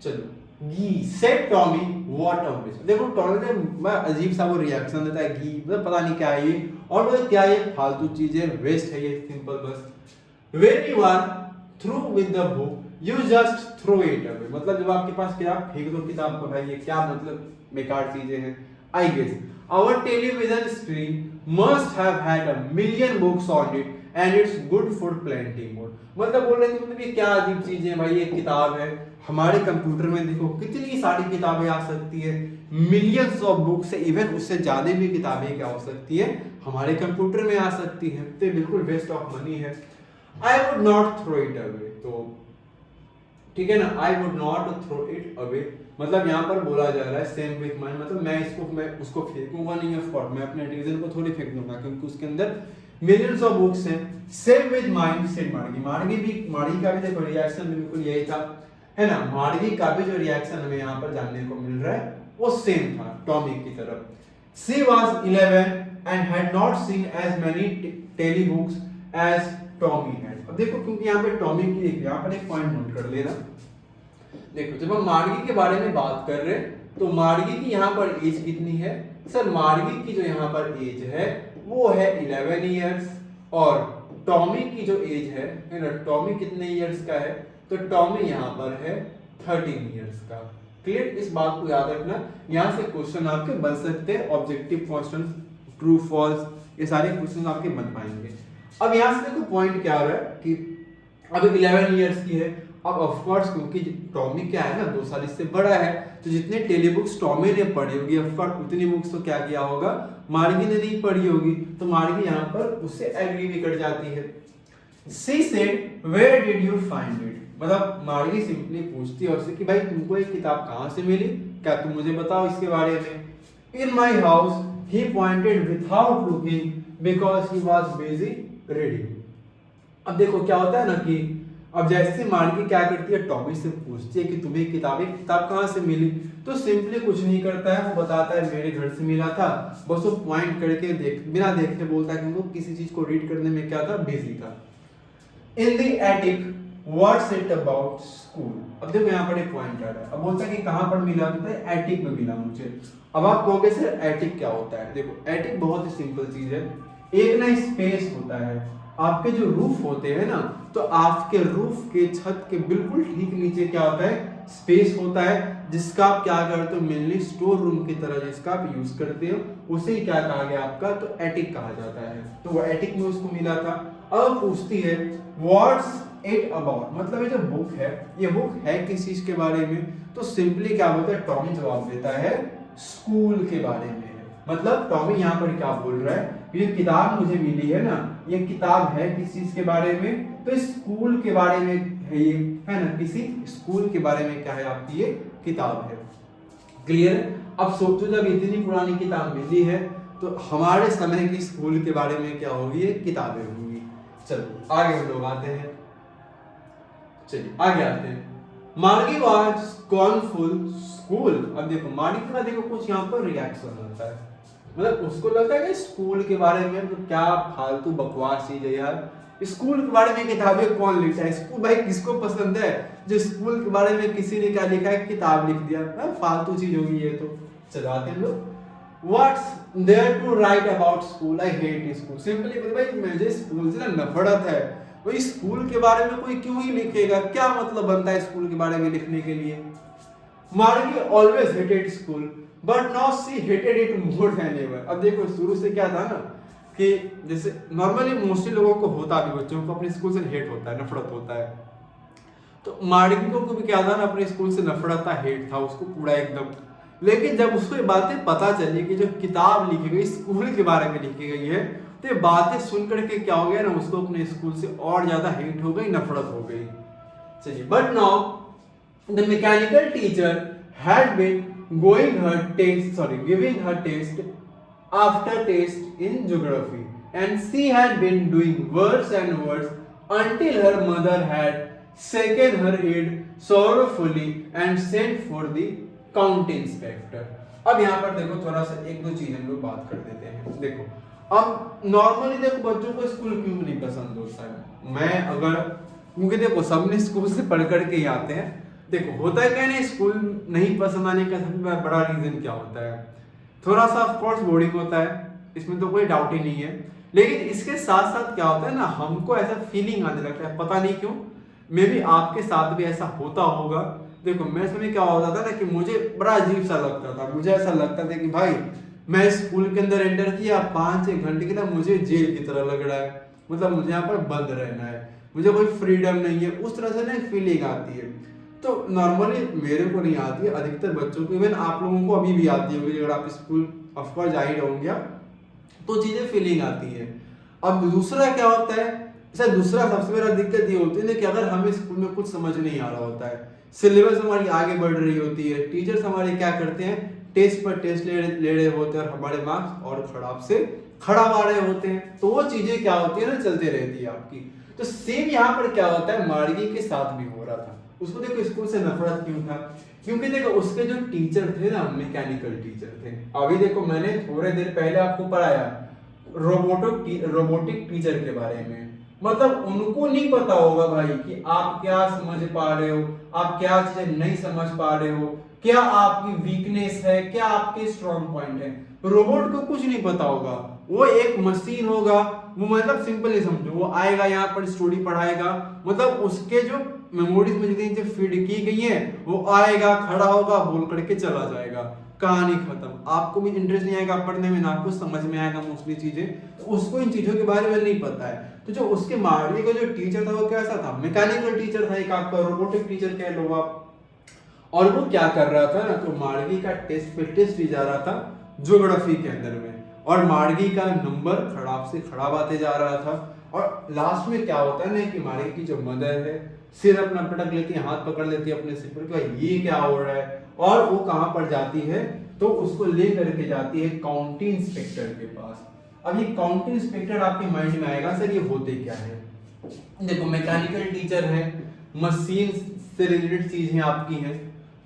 चलो गी said Tommy what of this. देखो टॉमी ने अजीब सा वो रिएक्शन देता है, गी मतलब पता नहीं क्या है ये, और मतलब क्या ये फालतू चीजें, वेस्ट है ये, सिंपल बस। When you are through with the book you just throw it away, मतलब जब आपके पास किताब फेंक दो किताब को, भाई ये क्या मतलब बेकार चीजें हैं। I guess our television screen must have had a million books on it and it's good for plenty more. मतलब बोल रहे थे मतलब ये क्या अजीब चीजें हैं भाई, ये किताब है, हमारे कंप्यूटर में देखो कितनी सारी किताबें आ सकती है, मिलियंस ऑफ बुक्स है, इवन उससे ज्यादा भी किताबें क्या हो सकती है हमारे कंप्यूटर में आ सकती है, तो बिल्कुल वेस्ट ऑफ मनी है। I would not throw it away, तो ठीक है ना, I would not throw it away मतलब यहाँ पर बोला जा रहा है सेम विथ माइन, मतलब मैं उसको फेंकूंगा नहीं, ऑफ कोर्स मैं अपने डिवीजन को थोड़ी फेंक दूंगा क्योंकि उसके अंदर मिलियंस ऑफ बुक्स हैं। सेम विद माइन सेड मार्गी का भी देखो रिएक्शन बिल्कुल यही था, है ना। मार्गी का भी जो रिएक्शन हमें यहाँ पर जानने को मिल रहा है वो सेम था टॉमी की तरफ। She was 11 and had not seen as many tele books as Tommy had. अब देखो क्योंकि यहाँ पे टॉमी की यहाँ पर एक पॉइंट नोट कर लेना। देखो जब हम मार्गी के बारे में बात कर रहे हैं तो मार्गी की यहाँ पर एज कितनी है सर? मार्गी की जो यहाँ पर एज है वो है 11 इयर्स, और टॉमी की जो एज है ना, टॉमी कितने इयर्स का है? तो टॉमी यहाँ पर है 13 इयर्स का। क्लियर? इस बात को याद रखना, यहाँ से क्वेश्चन आपके बन सकते हैं, ऑब्जेक्टिव क्वेश्चन, ट्रू फॉल्स, ये सारे क्वेश्चन आपके बन पाएंगे। अब यहाँ से देखो पॉइंट क्या हो रहा है कि अब 11 इयर्स की है। अब ऑफ कोर्स क्योंकि टॉमी क्या है ना 2 साल इससे बड़ा है, तो जितने टेली बुक्स टॉमी ने पढ़ी होगी ऑफ कोर्स उतनी बुक्स तो क्या किया होगा मार्गी ने नहीं पढ़ी होगी, तो मार्गी यहाँ पर उससे एग्री भी कर जाती है। She said where did you find it, मतलब मार्गी सिंपली पूछती है उससे कि भाई तुमको ये किताब कहाँ से मिली, क्या तुम मुझे बताओ इसके बारे में। In my house he pointed without looking because he was busy reading. अब देखो क्या होता है ना कि अब जैसे मार्गी क्या करती है टॉमी से पूछती है कि तुम्हें किताब कहाँ से मिली, तो सिंपली कुछ नहीं करता है, वो बताता है मेरे घर से मिला था, बस वो पॉइंट करके बिना देखे बोलता है कि वो किसी चीज को रीड करने में क्या था, बिजी था। In the attic what's it about school. अब देखो यहाँ पर एक पॉइंट आ रहा है, अब बोलता है कि कहाँ पर मिला, तो एटिक में मिला मुझे। अब आप कहोगे सर एटिक क्या होता है? देखो एटिक बहुत ही सिंपल चीज है, एक ना स्पेस होता है, आपके जो रूफ होते हैं ना, तो आपके रूफ के छत के बिल्कुल ठीक नीचे क्या होता है, स्पेस होता है, जिसका आप क्या करते हो मेनली स्टोर रूम की तरह जिसका आप यूज करते हो, उसे क्या कहा गया आपका, तो एटिक कहा जाता है। तो वो एटिक में उसको मिला था। अब पूछती है व्हाट्स इट अबाउट, मतलब ये जो बुक है ये बुक है किस चीज के बारे में, तो सिंपली क्या बोलता है टॉमी जवाब देता है स्कूल के बारे में। मतलब टॉमी यहाँ पर क्या बोल रहा है, ये किताब मुझे मिली है ना, ये किताब है किस चीज के बारे में, तो स्कूल के बारे में है, ये है ना, किसी स्कूल के बारे में क्या है आपकी ये किताब है। क्लियर? अब सोचो जब इतनी पुरानी किताब मिली है तो हमारे समय की स्कूल के बारे में क्या होगी, ये किताबें होंगी। चलो आगे हम लोग आते हैं, चलिए आगे आते हैं। मार्गी वाज गॉन फुल स्कूल। अब देखो मार्गी का देखो कुछ यहाँ पर रिएक्शन होता है, मतलब उसको लगता है कि स्कूल के बारे में तो क्या फालतू बकवास चीज है यार, स्कूल के बारे में किताबें कौन लिखता है, स्कूल भाई किसको पसंद है जो स्कूल के बारे में किसी ने क्या लिखा है, किताब लिख दिया, फालतू चीज होगी ये तो। चलो आते हैं लोग। What's there to write about school, I hate school. Simply भाई मुझे स्कूल से ना नफरत है, भाई स्कूल के बारे में कोई क्यों ही लिखेगा, क्या मतलब बनता है स्कूल के बारे में लिखने के लिए। मार्गी always hated school but now she hated it more than ever. अब देखो शुरू से क्या था ना कि जैसे नॉर्मली मोस्टली लोगों को होता भी, बच्चों को अपने स्कूल से हेट होता है, नफरत होता है, तो मार्गी को भी क्या था ना अपने स्कूल से नफरत था, हेट था उसको पूरा एकदम। लेकिन जब उसको ये बातें पता चली कि जो किताब लिखी गई स्कूल के बारे में लिखी गई है, तो ये बातें सुन करके क्या हो गया ना, उसको अपने स्कूल से और ज्यादा हेट हो गई, नफरत हो गई। चलिए but now the mechanical teacher had been giving her test after test in geography, and she had been doing worse and worse until her mother had shaken her head sorrowfully and sent for the county inspector। अब यहाँ पर देखो थोड़ा सा एक दो चीज हम लोग बात कर देते हैं। देखो अब नॉर्मली देखो बच्चों को स्कूल क्यों नहीं पसंद होता है, मैं अगर क्योंकि देखो सबने स्कूल से पढ़ करके ही आते हैं। देखो होता है क्या नहीं, स्कूल नहीं पसंद आने का सबसे बड़ा रीजन क्या होता है, थोड़ा सा ऑफ कोर्स बोरिंग होता है, इसमें तो कोई डाउट ही नहीं है। लेकिन इसके साथ साथ क्या होता है ना, हमको ऐसा फीलिंग आने लगता है, पता नहीं क्यों, मे भी आपके साथ भी ऐसा होता होगा। देखो मेरे समय क्या होता था ना कि मुझे बड़ा अजीब सा लगता था, मुझे ऐसा लगता था कि भाई मैं स्कूल के अंदर एंटर किया 5-6 घंटे के ना मुझे जेल की तरह लग रहा है, मतलब मुझे यहाँ पर बंद रहना है, मुझे कोई फ्रीडम नहीं है, उस तरह से ना फीलिंग आती है। तो नॉर्मली मेरे को नहीं आती है, अधिकतर बच्चों को, इवन आप लोगों को अभी भी आती होगी अगर आप स्कूल ऑफकोर्स जा ही रहोगे, तो चीजें फीलिंग आती है। अब दूसरा क्या होता है, सर दूसरा सबसे बड़ा दिक्कत ये होती है ना कि अगर हमें स्कूल में कुछ समझ नहीं आ रहा होता है, सिलेबस हमारी आगे बढ़ रही होती है, टीचर्स हमारे क्या करते हैं टेस्ट पर टेस्ट ले रहे होते हैं और हमारे मार्क्स और खराब से खराब आ रहे होते हैं, तो वो चीजें क्या होती है ना चलते रहती है आपकी। तो सेम यहाँ पर क्या होता है मार्गी के साथ भी हो रहा था। उसको देखो स्कूल से नफरत क्यों था, क्योंकि देखो उसके जो टीचर थे ना मैकेनिकल टीचर थे। अभी देखो मैंने थोड़े देर पहले आपको पढ़ाया रोबोटिक टीचर के बारे में, मतलब उनको नहीं पता होगा भाई कि आप क्या समझ पा रहे हो, आप क्या चीजें नहीं समझ पा रहे हो, क्या आपकी वीकनेस है, क्या आपके स्ट्रॉन्ग पॉइंट है। रोबोट को कुछ नहीं पता होगा, वो एक मशीन होगा। वो मतलब सिंपली समझो, वो आएगा यहाँ पर स्टोरी पढ़ाएगा, मतलब उसके जो मेमोरीज में जितनी चीजें फीड की गई है, वो आएगा, खड़ा होगा, बोल करके चला जाएगा, कहानी खत्म। आपको भी इंटरेस्ट नहीं आएगा पढ़ने में, ना आपको समझ में आएगा मोस्टली चीजें, तो उसको इन चीजों के बारे में नहीं पता है। तो जो उसके मारने का जो टीचर था वो कैसा था, मैकेनिकल टीचर था, एक आपका रोबोटिक टीचर कह लो आप। और वो क्या कर रहा था ना, तो मार्गी का टेस्ट पे टेस्ट दी जा रहा था ज्योग्राफी के अंदर में, और मार्गी का नंबर खराब से खराब आते जा रहा था। और लास्ट में क्या होता है ना कि मार्गी की जो मदर है सिर अपना पटक लेती है, हाथ पकड़ लेती है अपने सिर पर, कि ये क्या हो रहा है। और वो कहां पर जाती है, तो उसको ले करके जाती है काउंटी इंस्पेक्टर के पास। अब ये काउंटी इंस्पेक्टर आपके माइंड में आएगा सर ये होते क्या है। देखो मैकेनिकल टीचर है, मशीन से रिलेटेड चीजें आपकी हैं,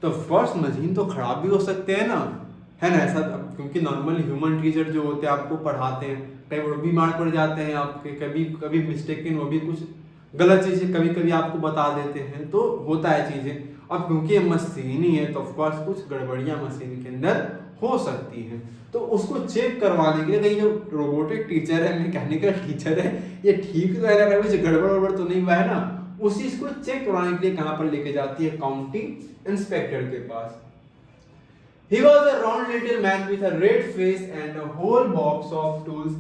तो फर्स्ट मशीन तो खराब भी हो सकते हैं ना, है ना ऐसा। क्योंकि नॉर्मल ह्यूमन टीचर जो होते हैं आपको पढ़ाते हैं, कई बार बीमार पड़ जाते हैं आपके, कभी कभी मिस्टेकन वो भी कुछ गलत चीजें कभी कभी आपको बता देते हैं, तो होता है चीजें। अब क्योंकि ये मशीन ही है तो ऑफकोर्स कुछ गड़बड़ियां मशीन के अंदर हो सकती हैं, तो उसको चेक करवाने के लिए कहीं जो रोबोटिक टीचर है, मैकेनिकल टीचर है, ये ठीक तो है ना, कुछ गड़बड़ वड़बड़ तो नहीं हुआ है ना, उसी इसको चेक करवाने के लिए कहां पर लेके जाती है, काउंटी इंस्पेक्टर के पास। He was a round little man with a red face and a whole box of tools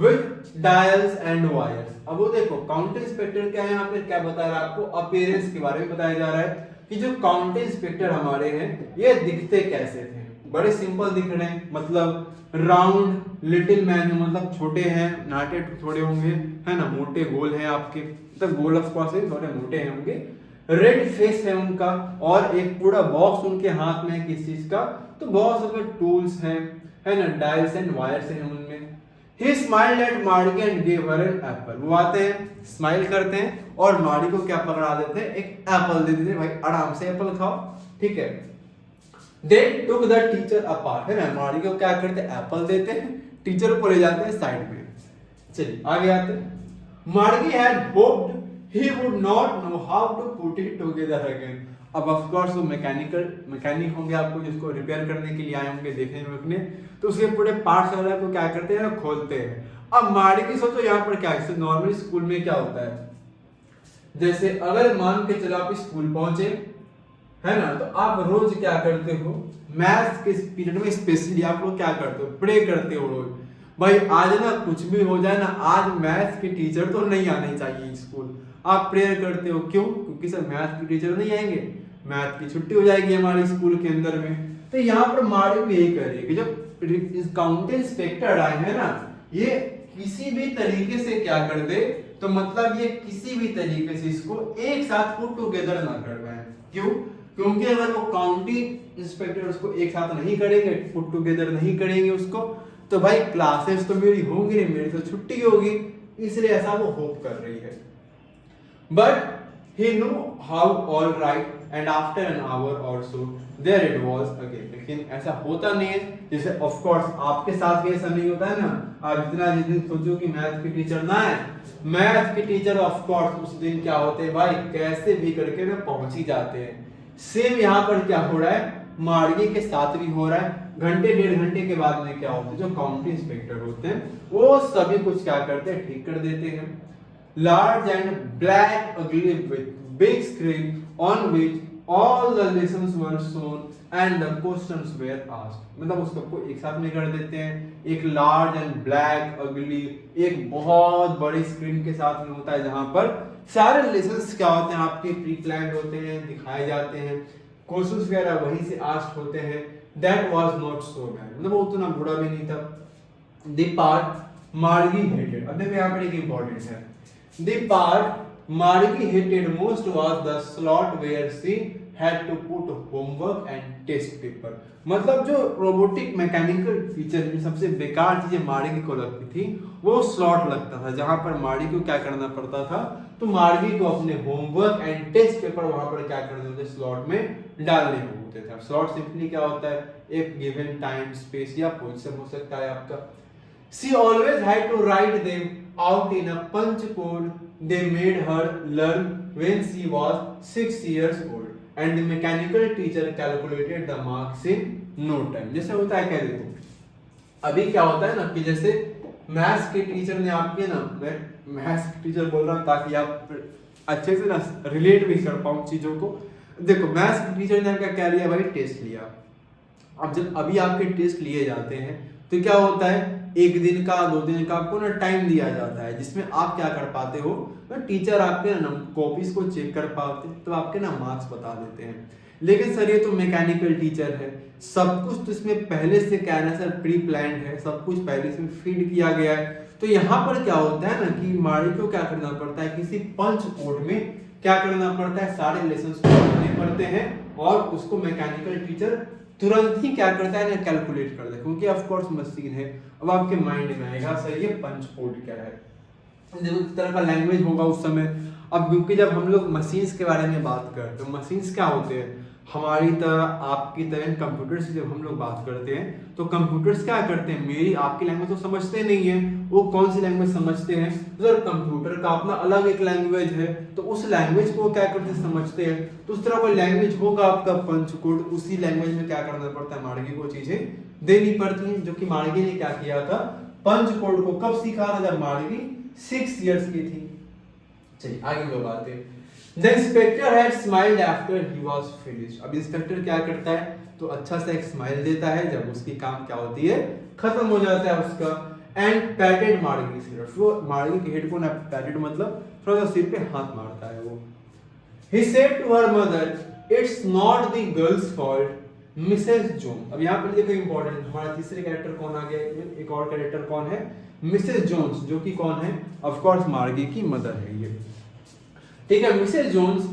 with dials and wires. अब वो देखो काउंटी इंस्पेक्टर क्या है, यहाँ पे क्या बता रहा है आपको, अपीयरेंस के बारे में बताया जा रहा है कि जो काउंटी इंस्पेक्टर हमारे हैं ये दिखते कैसे थे। बड़े सिंपल दिख रहे हैं, मतलब राउंड लिटिल मैन है, मतलब छोटे हैं, नाटे थोड़े होंगे, है ना, मोटे गोल हैं आपके, मतलब गोल ऑफ कोर्स थोड़े मोटे हैं होंगे, रेड फेस है उनका, और एक पूरा बॉक्स उनके हाथ में है किस चीज का, तो बहुत सारे टूल्स हैं, है ना, डायल्स एंड वायर्स हैं उनमें। He smiled at Margie and gave her an apple. वो आते हैं, स्माइल करते हैं और मार्गी को क्या पकड़ा देते हैं, एक एप्पल दे देते हैं, भाई आराम से एप्पल खाओ, ठीक है। They took the teacher apart, है ना, मार्गी को क्या करते हैं, एप्पल देते हैं, टीचर को ले जाते हैं साइड में। चलिए आगे आते हैं। मार्गी had hoped he would not know how to put it together again. अब ऑफ कोर्स वो मैकेनिक होंगे, आपको जिसको रिपेयर करने के लिए आए होंगे देखने रखने, तो उसके पूरे पार्ट्स वगैरह को क्या करते हैं, खोलते हैं। अब मार्गी सोचो यहाँ पर क्या है, नॉर्मली स्कूल में क्या होता है, जैसे अगर मान के चलो आप स्कूल पहुंचे, है ना, तो आप रोज क्या करते हो, मैथ्स के पीरियड में स्पेशली आप लोग क्या करते हो, प्रे करते हो रोज, भाई आज ना कुछ भी हो जाए ना, आज मैथ्स के टीचर तो नहीं आने चाहिए स्कूल। आप प्रेयर करते हो, क्यों, क्योंकि सर मैथ्स के टीचर नहीं आएंगे, मैथ की छुट्टी हो जाएगी हमारे स्कूल के अंदर में। तो यहाँ पर मार्गी भी यही कर रही है कि जब काउंटी इंस्पेक्टर आए हैं ना, ये किसी भी तरीके से क्या कर दे, तो मतलब ये किसी भी तरीके से इसको एक साथ पुट टुगेदर ना कर पाए। क्यों, क्योंकि अगर वो काउंटी इंस्पेक्टर उसको एक साथ नहीं करेंगे, पुट टुगेदर नहीं करेंगे उसको, तो भाई क्लासेस तो मेरी होंगी नहीं, मेरी तो छुट्टी होगी, इसलिए ऐसा वो होप कर रही है। But he knew how all right and after an hour or so there it was again. लेकिन ऐसा होता नहीं है, जैसे ऑफ कोर्स आपके साथ भी ऐसा नहीं होता है ना, आप जिस दिन सोचो कि मैथ की टीचर ना है, मैथ के टीचर ऑफ कोर्स उस दिन क्या होते हैं भाई, कैसे भी करके ना पहुंच ही जाते हैं। सेम यहाँ पर क्या हो रहा है, मार्गी के साथ भी हो रहा है। घंटे डेढ़ घंटे के बाद में क्या होता है, जो काउंटी इंस्पेक्टर होते हैं वो सभी कुछ क्या करते हैं, ठीक कर देते हैं। Large and black ugly with big screen on which all the lessons were shown and the questions were asked. मतलब उसको को एक साथ में कर देते हैं, एक लार्ज एंड ब्लैक अगली, एक बहुत बड़ी स्क्रीन के साथ में होता है, जहां पर सारे लेसन्स क्या होते हैं आपके प्री प्लान्ड होते हैं, दिखाए जाते हैं, क्वेश्चंस वगैरह वहीं से आस्क्ड होते हैं। That was not so bad, मतलब वो उतना बुरा भी नहीं था। The part मार्गी hated, अब देखो यहाँ पर एक इम्पोर्टेंट है, the part Margie hated most was the slot where she had to put homework and test paper. मतलब जो रोबोटिक मैकेनिकल फीचर में सबसे बेकार चीजें मार्गी को लगती थी, वो स्लॉट लगता था, जहां पर मार्गी को क्या करना पड़ता था, तो मार्गी को अपने होमवर्क एंड टेस्ट पेपर वहां पर क्या करने होते, स्लॉट में डालने होते थे। स्लॉट सिंपली क्या होता है, एक गिवन टाइम स्पेस या पोजीशन हो सकता है आपका। She always had to write them out in a punch code they made her learn when she was 6 years old and the mechanical teacher calculated the marks in no time। जैसे होता है क्या, देखो अभी क्या होता है ना कि जैसे मैथ्स के टीचर ने आपके ना, मैं मैथ्स के टीचर बोल रहा हूँ ताकि आप अच्छे से ना रिलेट भी कर पाऊँ चीज़ों को। देखो मैथ्स के टीचर ने आपका क्या लिया भाई, टेस्ट लिया। अब जब अभी आपके टेस्ट लिए जाते हैं तो क्या होता है, एक दिन का 2 दिन का आपको ना टाइम दिया जाता है जिसमें आप क्या कर पाते हो, तो टीचर आपके ना कॉपीज को चेक कर पाते तो आपके ना मार्क्स बता देते हैं। लेकिन सर ये तो मैकेनिकल टीचर है, सब कुछ तो इसमें पहले से क्या है ना सर, प्री प्लान्ड है, सब कुछ पहले से फीड किया गया है। तो यहाँ पर क्या होता है ना कि माड़ी को क्या करना पड़ता है, किसी पंच कोड में क्या करना पड़ता है, सारे लेसन को पढ़ने पड़ते हैं और उसको मैकेनिकल टीचर तुरंत ही क्या करता है ना, कैलकुलेट करता है, क्योंकि ऑफ कोर्स मशीन है। अब आपके माइंड में आएगा सर ये पंच कोड क्या है, देखो किस तरह का लैंग्वेज होगा उस समय। अब क्योंकि जब हम लोग मशीन्स के बारे में बात करते हैं तो मशीन्स क्या होते हैं, हमारी तरह आपकी तरह कंप्यूटर से जब हम लोग बात करते हैं तो कंप्यूटर्स क्या करते हैं, मेरी आपकी लैंग्वेज तो समझते नहीं है, वो कौन सी लैंग्वेज समझते हैं, तो सर कंप्यूटर का अपना अलग एक लैंग्वेज है, तो उस लैंग्वेज को क्या करते हैं, समझते हैं। तो उस तरह कोई लैंग्वेज होगा आपका पंच कोड, उसी लैंग्वेज में क्या करना पड़ता है, मार्गी को चीजें देनी पड़ती हैं, जो कि मार्गी ने क्या किया था, पंच कोड को कब सीखा था, जब मार्गी 6 इयर्स की थी। चलिए आगे लोग आते हैं। The inspector had smiled after he was finished। अब इंस्पेक्टर क्या करता है, तो अच्छा सा एक स्माइल देता है जब उसकी काम क्या होती है, खत्म हो जाता है उसका। एंड पैटेड मार्गी सिर, वो मार्गी के हेड को ना पैटेड मतलब थोड़ा सा सिर पे हाथ मारता है वो। He said to her mother, "It's not the girl's fault, Mrs. Jones"। अब यहाँ पर देखो इंपॉर्टेंट, हमारा तीसरे कैरेक्टर कौन आ गया, एक और कैरेक्टर कौन है, मिसेस जोन्स, जो कि कौन है, ऑफ कोर्स मार्गी की मदर है ये, ठीक है। मिसेस जोन्स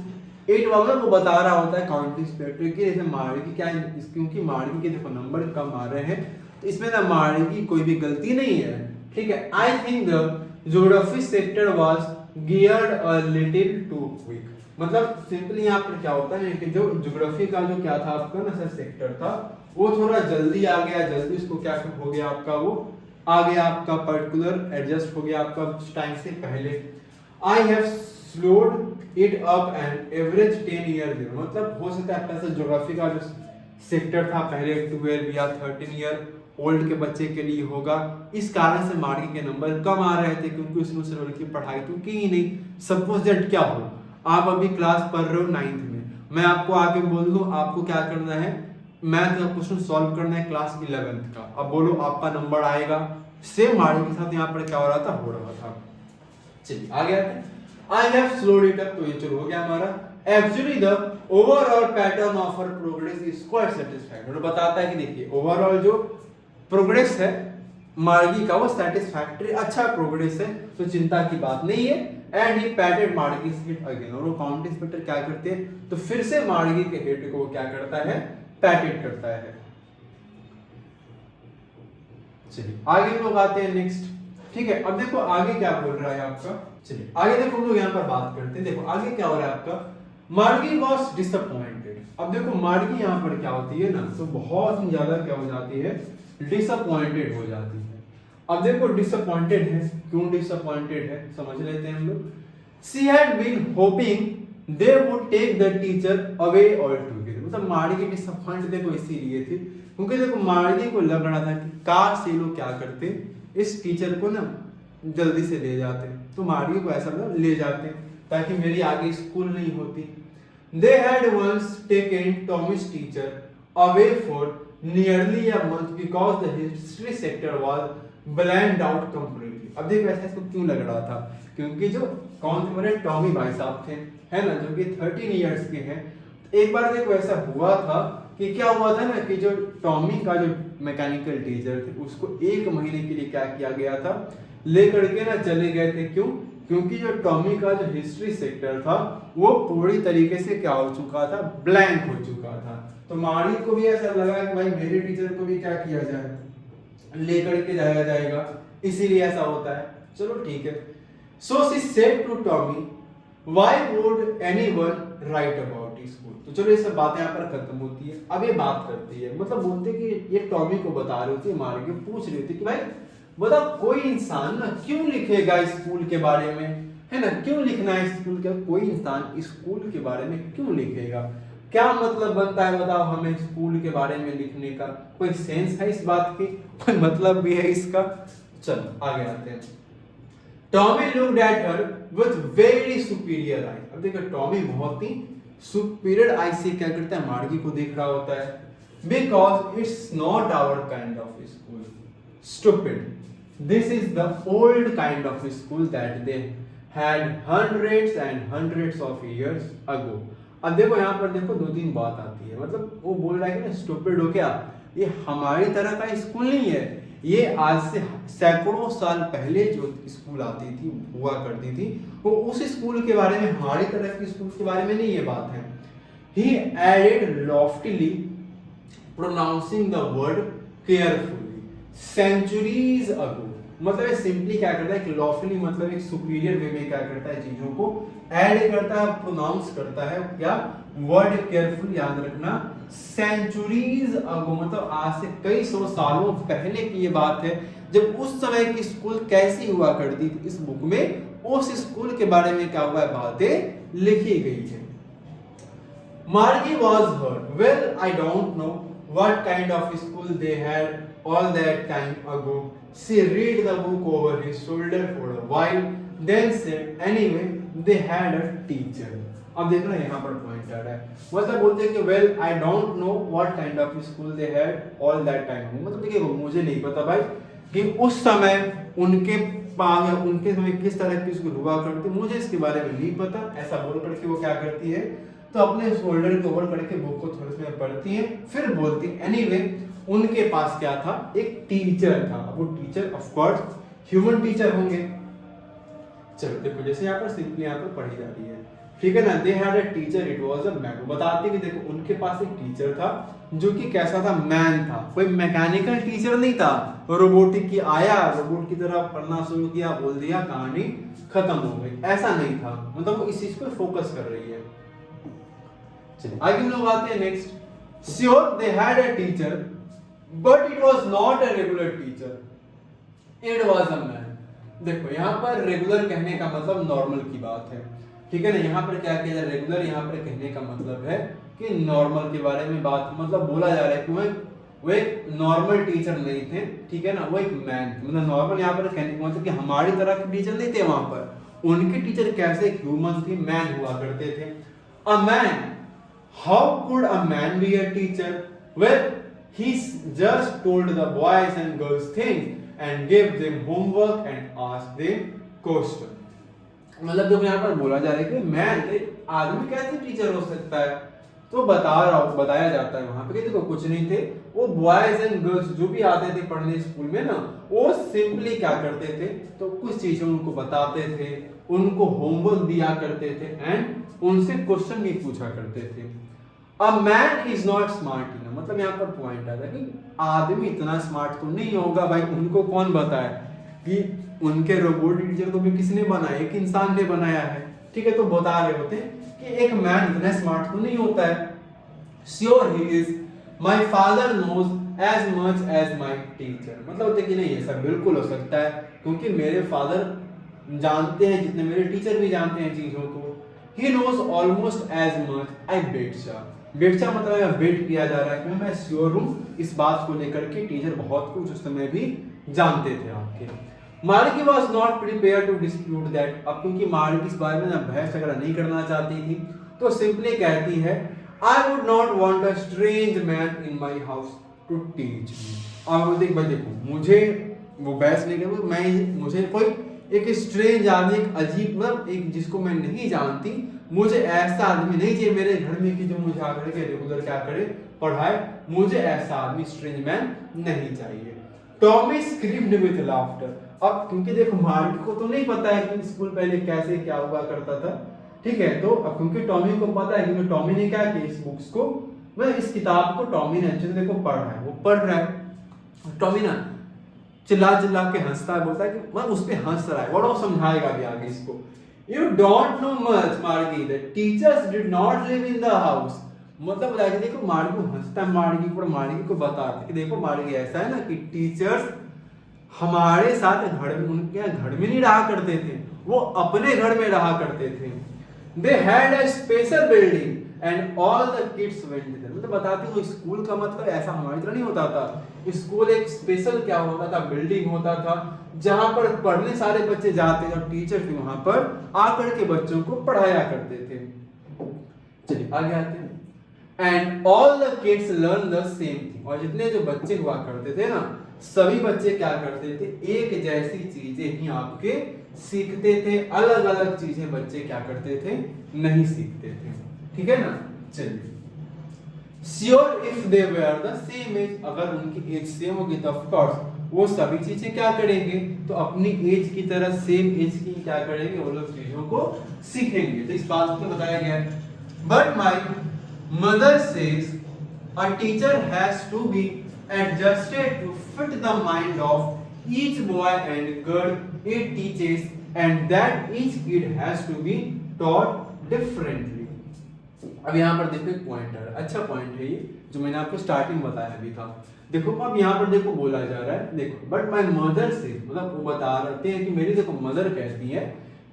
8 वालों को बता रहा होता है काउंटी इंस्पेक्टर की, जैसे मार्गी क्या है, क्योंकि मार्गी के देखो नंबर कम आ रहे हैं तो इसमें ना मार्गी की कोई भी गलती नहीं है, ठीक है। I think the geography sector was geared a little too quick. मतलब सिंपली यहाँ पर क्या होता है कि जो ज्योग्राफी का जो क्या था आपका ना सर सेक्टर था, वो थोड़ा जल्दी आ गया, जल्दी उसको क्या हो गया आपका, वो आ गया आपका पर्टिकुलर एडजस्ट हो गया आपका टाइम से पहले। I have slowed it up and average 10 year there, मतलब हो सकता है ऐसा ज्योग्राफी का जो सेक्टर था पहले 12 या 13 ईयर ओल्ड के बच्चे के लिए होगा, इस कारण से मार्गी के नंबर कम आ रहे थे, क्योंकि उसने उस लेवल की पढ़ाई तो की ही नहीं। सपोज दैट क्या हो, आप अभी क्लास पढ़ रहे हो 9th में, मैं आपको आके बोल दूं आपको क्या करना है, मैथ का क्वेश्चन सॉल्व करना है क्लास 11th का, अब बोलो आपका नंबर आएगा। सेम मार्गी के साथ यहाँ पर क्या हो रहा था, हो रहा था। चलिए आगे आते हैं। I have slowed it up, तो ये चलो हो गया हमारा। Actually the overall pattern of her progress is quite satisfactory। और बताता है कि देखिए ओवरऑल जो प्रोग्रेस है मार्गी का वो सेटिस्फैक्टरी, अच्छा प्रोग्रेस है, तो चिंता की बात नहीं है। एंड ही पैटेड मार्गी हेड अगेन, और वो काउंटी इंस्पेक्टर क्या करते हैं, तो फिर से मार्गी के हेड को क्या करता है, पैटेड करता है। चलिए आगे लोग आते हैं नेक्स्ट, ठीक है। अब देखो आगे क्या बोल रहा है आपका, चलिए आगे देखो हम लोग यहाँ पर बात करते हैं। देखो आगे क्या हो रहा है आपका, मार्गी वॉज डिसअपॉइंटेड। अब देखो मार्गी यहाँ पर क्या होती है ना, तो बहुत ही ज्यादा क्या हो जाती है, डिसअपॉइंटेड हो जाती है। अब देखो डिसअपॉइंटेड है, क्यों डिसअपॉइंटेड है समझ लेते हैं हम लोग। She had been hoping they would take the teacher away all together, मतलब मार्गी डिसअपॉइंट देखो इसीलिए थी क्योंकि देखो मार्गी को लग रहा था कि काश ये लोग क्या करते, इस टीचर को ना जल्दी से ले जाते, तो मार्गी को ऐसा मतलब ले जाते ताकि मेरी आगे स्कूल नहीं होती। They had once taken Tommy's teacher away for nearly a month because the history sector was blanked out completely। अब देखो ऐसा इसको क्यों लग रहा था, क्योंकि जो कौन थे मेरे टॉमी भाई साहब थे, है ना, जो कि 13 इयर्स के हैं। एक बार देखो ऐसा हुआ था कि क्या हुआ था ना कि जो टॉमी का जो मैकेनिकल टीचर थे उसको 1 महीने के लिए क्या किया गया था, लेकर के ना चले गए थे। क्यों, क्योंकि जो टॉमी का जो हिस्ट्री सेक्टर था वो पूरी तरीके से क्या हो चुका था, ब्लैंक हो चुका था। तो मार्गी को भी ऐसा लगा कि भाई मेरे टीचर को भी क्या किया जाए, लेकर के जाया जाएगा, इसीलिए ऐसा होता है। चलो ठीक है। So she said to Tommy, why would anyone write about school. तो चलो ये सब बातें यहाँ पर खत्म होती है। अब ये बात करती है, मतलब बोलते कि ये टॉमी को बता रही होती है, मार्गी पूछ रही होती कि भाई बताओ कोई इंसान ना क्यों लिखेगा स्कूल के बारे में, है ना, क्यों लिखना है स्कूल के, कोई इंसान स्कूल के बारे में क्यों लिखेगा, क्या मतलब बनता है बताओ हमें स्कूल के बारे में लिखने का, कोई सेंस है इस बात की, कोई मतलब भी है इसका। चलो आगे आते हैं। Tommy looked at her with very superior eye. अब देखो टॉमी बहुत ही सुपीरियर आई से क्या करता है, मार्गी को देख रहा होता है, because it's not our kind of school, stupid, this is the old kind of school that they had hundreds and hundreds of years ago. अब देखो यहाँ पर देखो दो तीन बात आती है, मतलब वो बोल रहा है कि ना स्टूपिड हो क्या, ये हमारी तरह का स्कूल नहीं है, ये आज से सैकड़ों साल पहले जो स्कूल आती थी हुआ करती थी, वो उस स्कूल के बारे में, हमारी तरह के स्कूल के बारे में नहीं ये बात है। He added loftily, pronouncing the word carefully, centuries ago। मतलब सिंपली क्या करता है कि लॉफली मतलब एक सुपीरियर वे में क्या करता है, चीजों को ऐड करता है, प्रोनाउंस करता है, क्या वर्ड केयरफुल याद रखना, सेंचुरीज अगो मतलब आज से कई सौ सालों पहले की ये बात है, जब उस समय की स्कूल कैसी हुआ करती थी, इस बुक में उस स्कूल के बारे में क्या हुआ है, बातें लिखी गई है। Margie was hurt. Well, I don't know what kind of school they had all that time ago. She read the book over his shoulder for a while, then said, anyway, they had a teacher. अब देखना यहाँ पर point आ रहा है, मतलब बोलते हैं कि well I don't know what kind of school they had all that time, मतलब देखिए मुझे नहीं पता भाई कि उस समय उनके पास या उनके समय किस तरह की स्कूल हुआ करती, मुझे इसके बारे में नहीं पता। ऐसा बोल करके वो क्या करती है, तो अपने शोल्डर के ऊपर करके बुक को थोड़े समय पढ़ती है, फिर बोलती है एनीवे उनके पास क्या था, एक टीचर था। वो teacher of course human teacher होंगे। चलो देखो जैसे यहाँ पर सिंपली यहाँ पर पढ़ी जा रही है, ठीक है ना, दे had a teacher it was a man. बताते कि देखो उनके पास एक टीचर था जो कि कैसा था, मैन था, कोई मैकेनिकल टीचर नहीं था, रोबोटिक की आया रोबोट की तरह पढ़ना शुरू किया, बोल दिया, कहानी खत्म हो गई, ऐसा नहीं था, मतलब वो इस चीज पर फोकस कर रही है। चलिए आगे हम लोग आते हैं next. Sure they had a teacher but it was not a regular teacher, it was a man. देखो यहाँ पर रेगुलर कहने का मतलब नॉर्मल की बात है, ठीक है ना, यहाँ पर क्या किया जाए, रेगुलर यहाँ पर कहने का मतलब है कि नॉर्मल के बारे में बात, मतलब बोला जा रहा है कि वो एक नॉर्मल टीचर नहीं थे, ठीक है ना, वो एक मैन, मतलब नॉर्मल यहाँ पर कहने का मतलब कि हमारी तरह के टीचर नहीं थे वहां पर, उनके टीचर कैसे ह्यूमन थे, मैन हुआ करते थे। A man, how could a man be a teacher? Well, he just told the boys and girls things and gave them homework and asked them questions। मतलब जो यहाँ पर बोला जा रहा है कि मैन एक आदमी कैसे टीचर हो सकता है, तो बताया जाता है वहां पे कि देखो कुछ नहीं थे, वो बॉयज एंड गर्ल्स जो भी आते थे पढ़ने स्कूल में ना, वो सिंपली क्या करते थे, तो कुछ चीजें उनको बताते थे, उनको होमवर्क दिया करते थे एंड उनसे क्वेश्चन भी पूछा करते थे। A man is not smart enough, मतलब यहाँ पर पॉइंट आता है कि आदमी इतना स्मार्ट तो नहीं होगा भाई, उनको कौन बताए कि उनके रोबोट टीचर को भी किसने बनाया, एक इंसान ने बनाया है, ठीक है, तो बता रहे होते हैं कि एक मैन इतना स्मार्ट तो नहीं होता है। Sure he is, my father knows as much as my teacher, मतलब होते कि नहीं ऐसा बिल्कुल हो सकता है क्योंकि मेरे फादर जानते हैं जितने मेरे टीचर भी जानते हैं चीजों को। He knows almost as much I betcha, betcha मतलब वेट किया जा रहा है कि मैं श्योर हूँ इस बात को लेकर के टीचर बहुत कुछ उस समय भी जानते थे आपके। Margie was not prepare to dispute that, अब क्योंकि मार्गी इस बारे में ना बहस झगड़ा नहीं करना चाहती थी, तो सिंपली कहती है I would not want a strange man in my house to teach me. और देखो मुझे वो बहस नहीं कर, मैं मुझे कोई एक स्ट्रेंज आदमी, एक अजीब, मतलब एक जिसको मैं नहीं जानती, मुझे ऐसा आदमी नहीं चाहिए मेरे घर में कि जो मुझे आकर के रेगुलर क्या करे, पढ़ाए, मुझे ऐसा आदमी स्ट्रेंज मैन नहीं चाहिए। टॉमी स्क्रीम्ड विद लाफ्टर, अब क्योंकि देखो मार्गी को तो नहीं पता है कि स्कूल पहले कैसे क्या हुआ करता था, ठीक है, तो अब क्योंकि टॉमी को पता है, क्योंकि टॉमी ने क्या किया इस बुक्स को, मैं इस किताब को टॉमी ने अच्छे से देखो पढ़ रहा है, वो पढ़ रहा है, टॉमी ना चिल्ला चिल्ला के हंसता है, बोलता है कि मैं उस पे हंस रहा है, वो समझाएगा भी आगे इसको। You don't know much, Margie. The teachers did not live in the house. मतलब बताया देखो मार्गी को हंसता है, मार्गी को बताते कि देखो मार्गी ऐसा है ना कि टीचर्स हमारे साथ घर में, उनके यहाँ घर में नहीं रहा करते थे, वो अपने घर में रहा करते थे। They had a special building and all the kids went there. मतलब बताती हूँ स्कूल का मतलब ऐसा हमारी तरह नहीं होता था। स्कूल एक स्पेशल क्या होता था, बिल्डिंग होता था जहां पर पढ़ने सारे बच्चे जाते थे और टीचर भी वहां पर आकर के बच्चों को पढ़ाया करते थे। चलिए आगे आते हैं। And all the kids learn the same thing. और जितने जो बच्चे हुआ करते थे ना, सभी बच्चे क्या करते थे, एक जैसी चीजें ही आपके सीखते थे। अलग अलग चीजें बच्चे क्या करते थे, नहीं सीखते थे। ठीक है ना। चलिए, sure if they were the same age, अगर उनकी एज सेम होगी तो ऑफ कोर्स वो सभी चीजें क्या करेंगे, तो अपनी एज की तरह सेम एज की क्या करेंगे, वो लोग चीजों को सीखेंगे। तो इस बात को बताया गया है। But my mother says a teacher has to be adjusted to fit the mind of each boy and girl it teaches, and that each kid has to be taught differently. अब यहाँ पर देखो एक पॉइंट है, अच्छा point है ये, जो मैंने आपको स्टार्टिंग बताया अभी था। देखो अब यहाँ पर देखो बोला जा रहा है, देखो बट माय मदर से, मतलब वो बता रहे हैं कि मेरी देखो मदर कहती है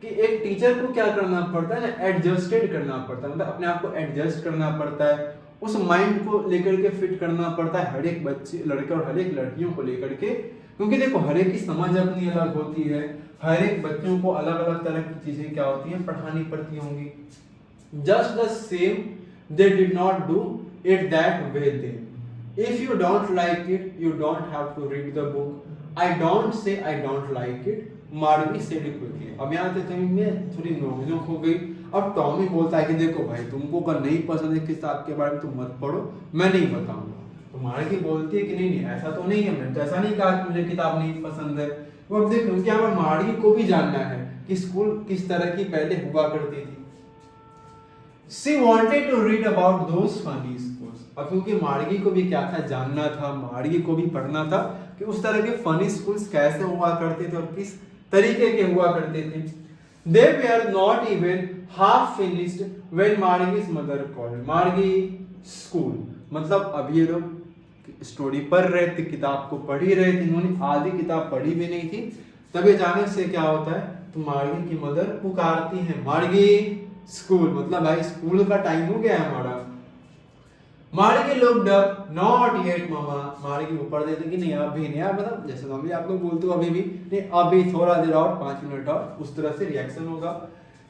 कि एक टीचर को क्या करना पड़ता है ना, एडजस्टेड करना पड़ता है, मतलब अपने आप को एडजस्ट करना पड़ता है, उस माइंड को लेकर के फिट करना पड़ता है हर एक बच्चे, लड़के और हर एक लड़कियों को लेकर के। क्योंकि देखो हर एक की समझ अपनी अलग होती है, हर एक बच्चों को अलग अलग तरह की चीजें क्या होती हैं, पढ़ानी पड़ती होंगी। Just the same they did not do it that way them. If you don't like it you don't have to read the book. I don't say I don't like it, Margie said it quickly. अब यहाँ तक में थोड़ी नोक-झोंक हो गई। अब Tommy बोलता है कि देखो भाई तुमको अगर नहीं पसंद है किताब के बारे में तुम मत पढ़ो, मैं नहीं बताऊंगा। तो मार्गी बोलती है कि नहीं नहीं ऐसा तो नहीं है, मैंने तो ऐसा नहीं कहा कि मुझे किताब नहीं पसंद है। वो अब देखो क्या मार्गी को भी जानना है कि स्कूल किस तरह की पहले हुआ करती थी। She wanted to read about those funny schools। अब क्योंकि मार्गी को भी क्या था, जानना था, मार्गी को भी पढ़ना था कि उस तरह के फनी स्कूल्स कैसे हुआ करते थे और किस तरीके के हुआ करते थे। They were not even half finished when Margie's mother called। मार्गी स्कूल मतलब अब ये लोग स्टोरी पढ़ रहे थे, किताब को पढ़ ही रहे थे, इन्होंने आधी किताब पढ़ी भी नहीं थी, तभी अचानक से क्या होता है, तो मार्गी की मदर पुकारती है मार्गी स्कूल, मतलब भाई स्कूल का टाइम हो गया है हमारा। मार्गी लुक्ड अप, नॉट येट मम्मा। मार्गी ऊपर देते कि नहीं अभी नहीं, मतलब जैसे नॉर्मली आप लोग बोलते हो अभी भी नहीं, अभी थोड़ा देर और 5 मिनट और, उस तरह से रिएक्शन होगा।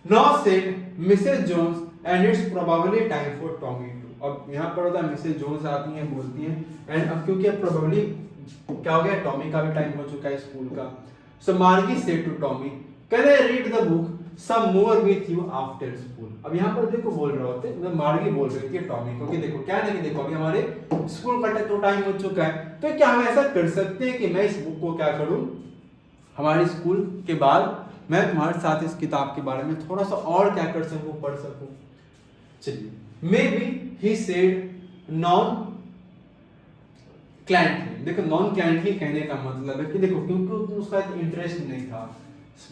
Now said Mrs Jones and it's probably time for Tommy too. अब यहाँ पर होता है मिसेस जोन्स आती हैं, बोलती हैं, एंड अब क्योंकि अब प्रोबेबली क्या हो गया, टॉमी का भी टाइम हो चुका है स्कूल का। So Margie said to Tommy can I read the book some more with you after school. अब यहाँ पर देखो बोल रहे होते, मतलब मार्गी बोल रही थी टॉमी को कि देखो क्या नहीं, देखो अभी हमारे स्कूल का तो टाइम हो चुका है, तो क्या हम ऐसा कर सकते हैं कि मैं इस बुक को क्या करूं, हमारे स्कूल के बाद मैं तुम्हारे साथ इस किताब के बारे में थोड़ा सा और क्या कर सकूं, पढ़ सकूं। चलिए, maybe he said nonchalantly. देखो नॉन क्लाइंटली कहने का मतलब है कि देखो क्योंकि उसका इंटरेस्ट नहीं था,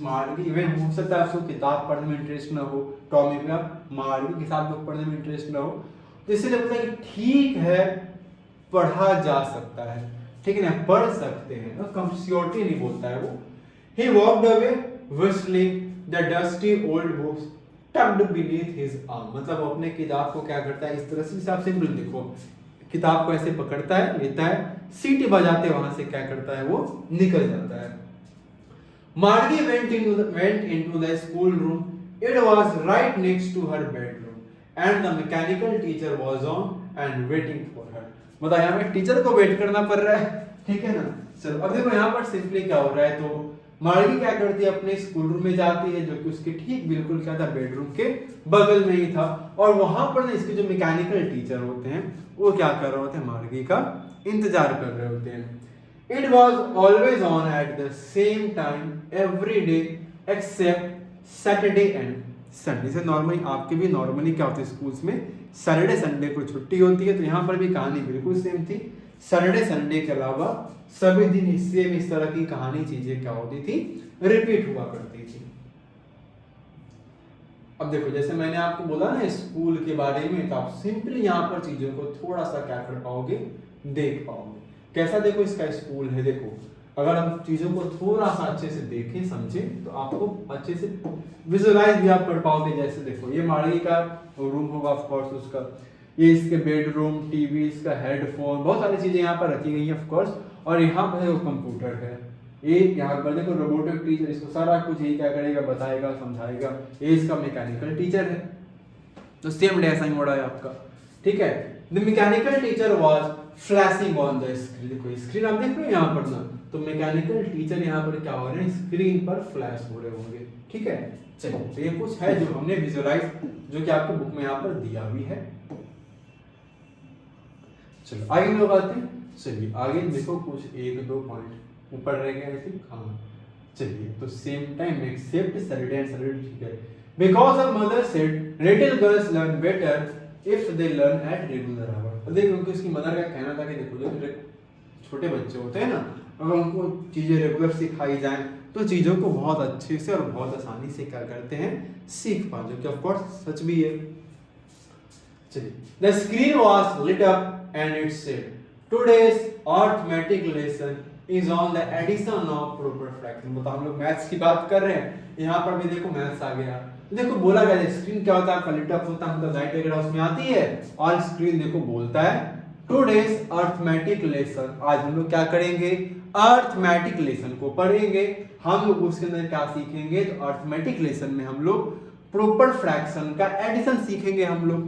मार्गी इवन हो सकता है उसको किताब पढ़ने में इंटरेस्ट ना हो, टॉमी का मार्गी की किताब पढ़ने में इंटरेस्ट ना हो, तो इसलिए लगता है कि ठीक है पढ़ा जा सकता है, ठीक है ना, पढ़ सकते हैं, तो कंप्यूसियोरिटी नहीं बोलता है वो। He walked away whistling the dusty old books tucked beneath his arm। मतलब अपने किताब को क्या करता है इस तरह से, हिसाब से देखो किताब को ऐसे पकड़ता है, लेता है, सीटी बजाते वहां से क्या करता है वो निकल जाता है। Margie went into the school room। It was right next to her bedroom and the mechanical teacher was on and waiting for her। मतलब यहाँ पे टीचर को वेट करना पड़ रहा है, ठीक है ना। चलो अब देखो यहाँ पर सिंपली क्या हो रहा है, तो मार्गी क्या करती है अपने स्कूल रूम में जाती है, जो कि उसके ठीक बिल्कुल क्या था, बेडरूम के बगल में ही था, और वहां पर ना इसके जो मैकेनिकल टीचर होते हैं वो क्या कर रहे होते हैं, मार्गी का इंतजार कर रहे होते हैं। It was always on at the same time every day except Saturday and Sunday। से नॉर्मली आपके भी नॉर्मली क्या होता है स्कूल्स में, सैटरडे संडे को छुट्टी होती है, तो यहाँ पर भी कहानी बिल्कुल सेम थी। सैटरडे संडे के अलावा सभी दिन सेम इस तरह की कहानी चीजें क्या होती थी, रिपीट हुआ करती थी। अब देखो जैसे मैंने आपको बोला ना स्कूल के बारे में, तो आप सिंपली यहाँ पर चीजों को थोड़ा सा क्या कर पाओगे, देख पाओगे। कैसा देखो इसका स्कूल है, देखो अगर हम चीजों को थोड़ा सा अच्छे से देखें समझें तो आपको अच्छे से विजुअलाइज भी आप कर पाओगे। जैसे देखो ये मार्गी का रूम होगा ऑफ कोर्स उसका, ये इसके बेडरूम, टीवी, इसका हेडफोन, बहुत सारी चीजें यहाँ पर रखी गई हैं ऑफ कोर्स। और यहाँ पर देखो कंप्यूटर है, ये यहाँ पर देखो रोबोटिक टीचर, इसको सारा कुछ ही क्या करेगा, बताएगा, समझाएगा। ये इसका मैकेनिकल टीचर है, तो सेम जैसा ही मोड़ा है आपका, ठीक है। The mechanical teacher was flashing on the screen. देखो स्क्रीन आप देख रहे हो यहाँ पर ना, तो मैकेनिकल टीचर यहाँ पर क्या हो रहे हैं, स्क्रीन पर फ्लैश हो रहे होंगे, ठीक है। चलिए तो ये कुछ है जो हमने विजुअलाइज, जो कि आपके बुक में यहाँ पर दिया भी है। चलो आगे लोग आते हैं। चलिए आगे देखो कुछ 1-2 पॉइंट ऊपर रह गए ऐसे। हाँ चलिए, तो same time except Saturday and Sunday, ठीक है। Because her mother said little girls learn better if they learn at regular hour. तो देखो क्योंकि उसकी मदर का कहना था कि देखो जो छोटे बच्चे होते हैं ना, अगर उनको चीजें रेगुलर सिखाई जाए तो चीजों को बहुत अच्छे से और बहुत आसानी से क्या करते हैं, सीख पाते, जो कि ऑफ कोर्स सच भी है। चलिए, the screen was lit up and it said today's arithmetic lesson is on the addition of proper fraction. मतलब हम लोग मैथ्स की बात कर रहे हैं, यहाँ पर भी देखो मैथ्स आ गया। देखो बोला गया स्क्रीन क्या होता है, आपका लिट अप होता है, मतलब लाइट वगैरह उसमें आती है, और स्क्रीन देखो बोलता है टुडेस अरिथमेटिक लेसन। आज हम लोग क्या करेंगे, अरिथमेटिक लेसन को पढ़ेंगे। हम लोग उसके अंदर क्या सीखेंगे, तो अरिथमेटिक लेसन में हम लोग प्रॉपर फ्रैक्शन का एडिशन सीखेंगे हम लोग।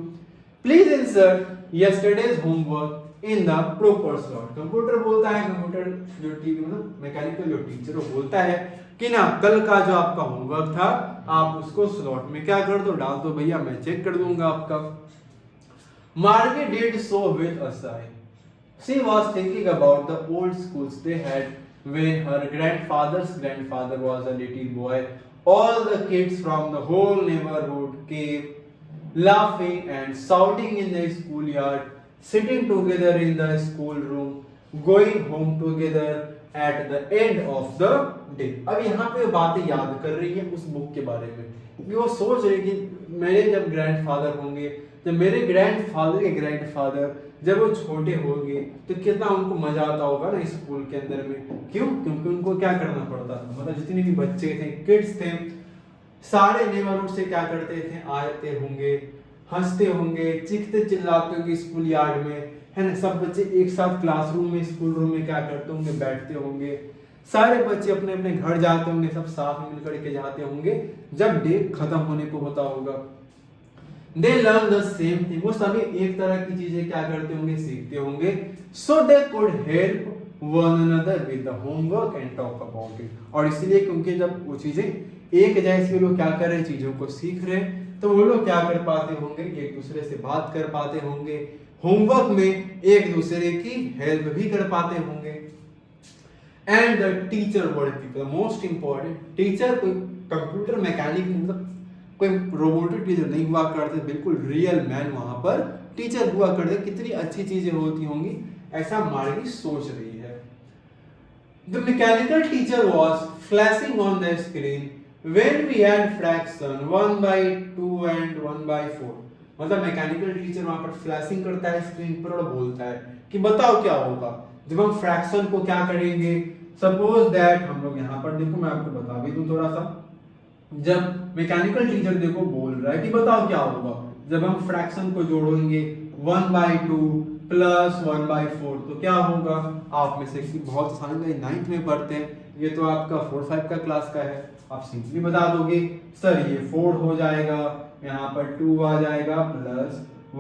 Please insert yesterday's homework in the proper slot. Computer बोलता है, कंप्यूटर जो टीवी मतलब मैकेनिकल जो टीचर वो बोलता है कि ना कल का जो आपका होमवर्क था आप उसको स्लॉट में क्या कर दो, डाल दो भैया, मैं चेक कर दूंगा आपका। Margie did so with a sigh. She was thinking about the old schools they had when her grandfather's grandfather was a little boy. All the kids from the whole neighborhood came laughing and shouting in the schoolyard, sitting together in the schoolroom, going home together at the end of the day. अब यहाँ पे बातें याद कर रही है उस book के बारे में, क्योंकि वो सोच रही कि मेरे जब ग्रैंडफादर होंगे, जब मेरे ग्रैंडफादर के ग्रैंडफादर जब वो छोटे होंगे तो कितना उनको मजा आता होगा ना स्कूल के अंदर में। क्यों? क्योंकि उनको क्या करना पड़ता था, मतलब जितने भी बच्चे थे, किड्स थे, सारे नेबरहुड से क्या करते थे, आते होंगे, हंसते होंगे, चीखते चिल्लाते होंगे स्कूल यार्ड में, है ना। सब बच्चे एक साथ क्लासरूम में, स्कूल रूम में क्या करते होंगे, बैठते होंगे। सारे बच्चे अपने अपने घर जाते होंगे, सब साथ मिलकर के जाते होंगे जब डे खत्म होने को होता होगा। They learn the same thing. वो सभी एक तरह की चीजें क्या करते होंगे, सीखते होंगे। So they could help one another with the homework and talk about it. और इसलिए क्योंकि जब वो चीजें एक जैसे लोग क्या कर रहे हैं, चीजों को सीख रहे हैं, तो वो लोग क्या कर पाते होंगे, एक दूसरे से बात कर पाते होंगे, होमवर्क में एक दूसरे की हेल्प भी कर पाते होंगे। And the teacher were people most important. Teacher कोई कंप्यूटर मैकेनिक मतलब कोई रोबोटिक टीचर नहीं हुआ करते, बिल्कुल रियल मैन वहां पर टीचर हुआ करते। कितनी अच्छी चीजें होती होंगी ऐसा मार्गी सोच रही है। The mechanical teacher was flashing on the screen when we had fraction 1/2 and 1/4। मतलब मैकेनिकल टीचर वहां पर फ्लैशिंग करता है स्क्रीन पर और बोलता है कि बताओ क्या होगा जब हम फ्रैक्शन को क्या करेंगे। सपोज दैट हम लोग यहाँ पर देखो, मैं आपको बता भी दूं थोड़ा सा, जब मैकेनिकल टीचर देखो बोल रहा है कि बताओ क्या होगा जब हम फ्रैक्शन को जोड़ेंगे 1/2 प्लस 1/4, तो क्या होगा। आप में से बहुत आसानी 9th में पढ़ते हैं, ये तो आपका 4-5 का क्लास का है, आप सिंपली बता दोगे सर ये 4 हो जाएगा, यहाँ पर 2 आ जाएगा प्लस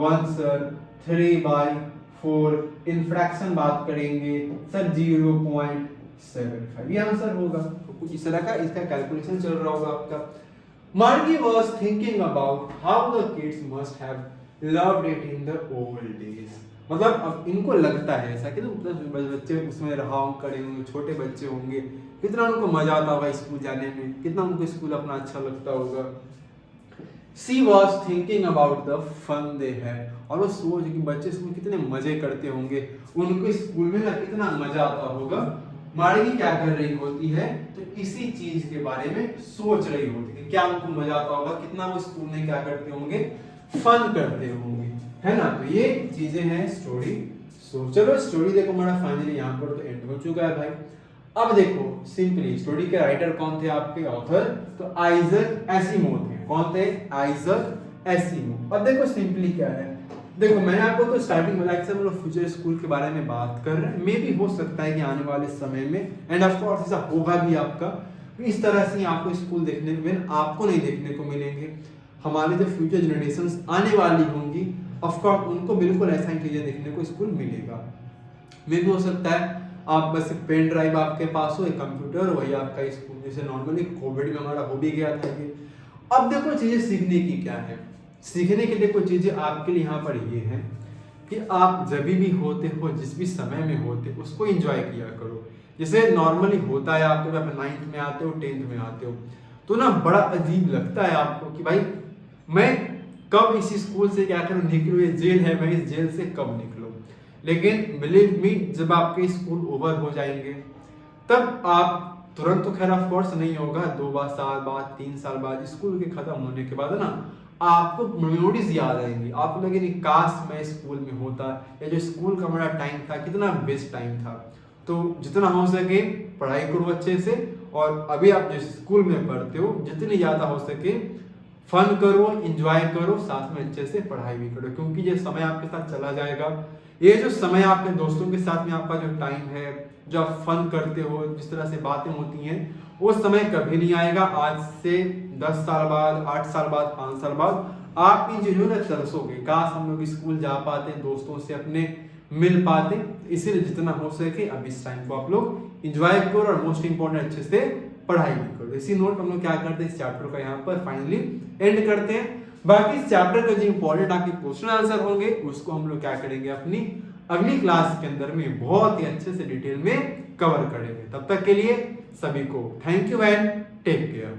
1 सर 3/4। इन फ्रैक्शन बात करेंगे सर 0.75, ये आंसर होगा। तो कुछ इस तरह का इसका कैलकुलेशन चल रहा होगा आपका। मार्गी was thinking about how the kids must have loved it in the old days. मतलब अब इनको लगता है ऐसा कि बच्चे उसमें रहा करे होंगे, छोटे बच्चे होंगे, कितना उनको मजा आता होगा स्कूल जाने में, कितना उनको स्कूल अपना अच्छा लगता होगा। She was thinking about the fun they had, और वो सोच कि बच्चे स्कूल कितने मजे करते होंगे, उनको स्कूल में ना कितना मजा आता होगा। मार्गी क्या कर रही होती है, तो इसी चीज के बारे में सोच रही होती है, क्या उनको मजा आता होगा, कितना वो स्कूल में क्या करते होंगे, फन करते होंगे, है ना। तो ये चीजें हैं स्टोरी। सो चलो स्टोरी देखो, हमारा फाइनली यहाँ पर तो एंड हो चुका है भाई। अब देखो सिंपली स्टोरी के राइटर कौन थे आपके ऑथर, तो आइजक एसिमोव थे। कौन थे? Isaac Asimov. अब देखो सिंपली क्या है, देखो मैंने आपको तो स्टार्टिंग में बताया कि हम लोग फ्यूचर स्कूल के बारे में बात कर रहे हैं, मे भी हो सकता है कि आने वाले समय में, एंड ऑफ कोर्स ऐसा होगा भी आपका, इस तरह से आपको स्कूल देखने में आपको नहीं देखने को मिलेंगे। हमारे जो फ्यूचर जनरेशंस आने वाली होंगी ऑफ कोर्स उनको बिल्कुल ऐसा ही चीजें देखने को स्कूल मिलेगा। मे भी हो सकता है आप बस एक पेन ड्राइव आपके पास हो, एक कंप्यूटर, वही आपका स्कूल, जैसे नॉर्मली कोविड में हमारा हो भी गया था ये। अब देखो चीजें सीखने की क्या है, सीखने के लिए कुछ चीजें आपके लिए यहाँ पर ये है कि आप जब भी होते हो, जिस भी समय में होते उसको एंजॉय किया करो। जैसे नॉर्मली होता है आपको, जब 9th में आते हो 10th में आते हो तो ना बड़ा अजीब लगता है आपको कि भाई मैं कब इस स्कूल से क्या करूँ, निकलूँ, ये जेल है, मैं इस जेल से कब निकलूँ। लेकिन बिलीव मी, जब आपके स्कूल ओवर हो जाएंगे तब आप तुरंत, तो खैर ऑफ कोर्स नहीं होगा, 2 साल बाद 3 साल बाद स्कूल के खत्म होने के बाद ना आपको मेमोरीज याद आएंगी। आपको लगेगी काश मैं स्कूल में होता, या जो स्कूल का हमारा टाइम था कितना बेस्ट टाइम था। तो जितना हो सके पढ़ाई करो अच्छे से, और अभी आप जिस स्कूल में पढ़ते हो जितनी ज़्यादा हो सके फन करो, एंजॉय करो, साथ में अच्छे से पढ़ाई भी करो, क्योंकि ये समय आपके साथ चला जाएगा। ये जो समय आपके दोस्तों के साथ में आपका जो टाइम है, जो आप फन करते हो, जिस तरह से बातें होती हैं, वो समय कभी नहीं आएगा। आज से 10 साल बाद, 8 साल बाद, 5 साल बाद आप इन चीजों में तरसोगे, काश हम लोग स्कूल जा पाते, दोस्तों से अपने मिल पाते। इसीलिए जितना हो सके अब इस टाइम को आप लोग एंजॉय करो, और मोस्ट इंपॉर्टेंट अच्छे से पढ़ाई भी करो। इसी नोट हम लोग क्या करते हैं, इस चैप्टर का यहाँ पर फाइनली एंड करते हैं। बाकी इस चैप्टर का जो इंपॉर्टेंट आपके क्वेश्चन आंसर होंगे उसको हम लोग क्या करेंगे, अपनी अगली क्लास के अंदर में बहुत ही अच्छे से डिटेल में कवर करेंगे। तब तक के लिए सभी को thank you and take care.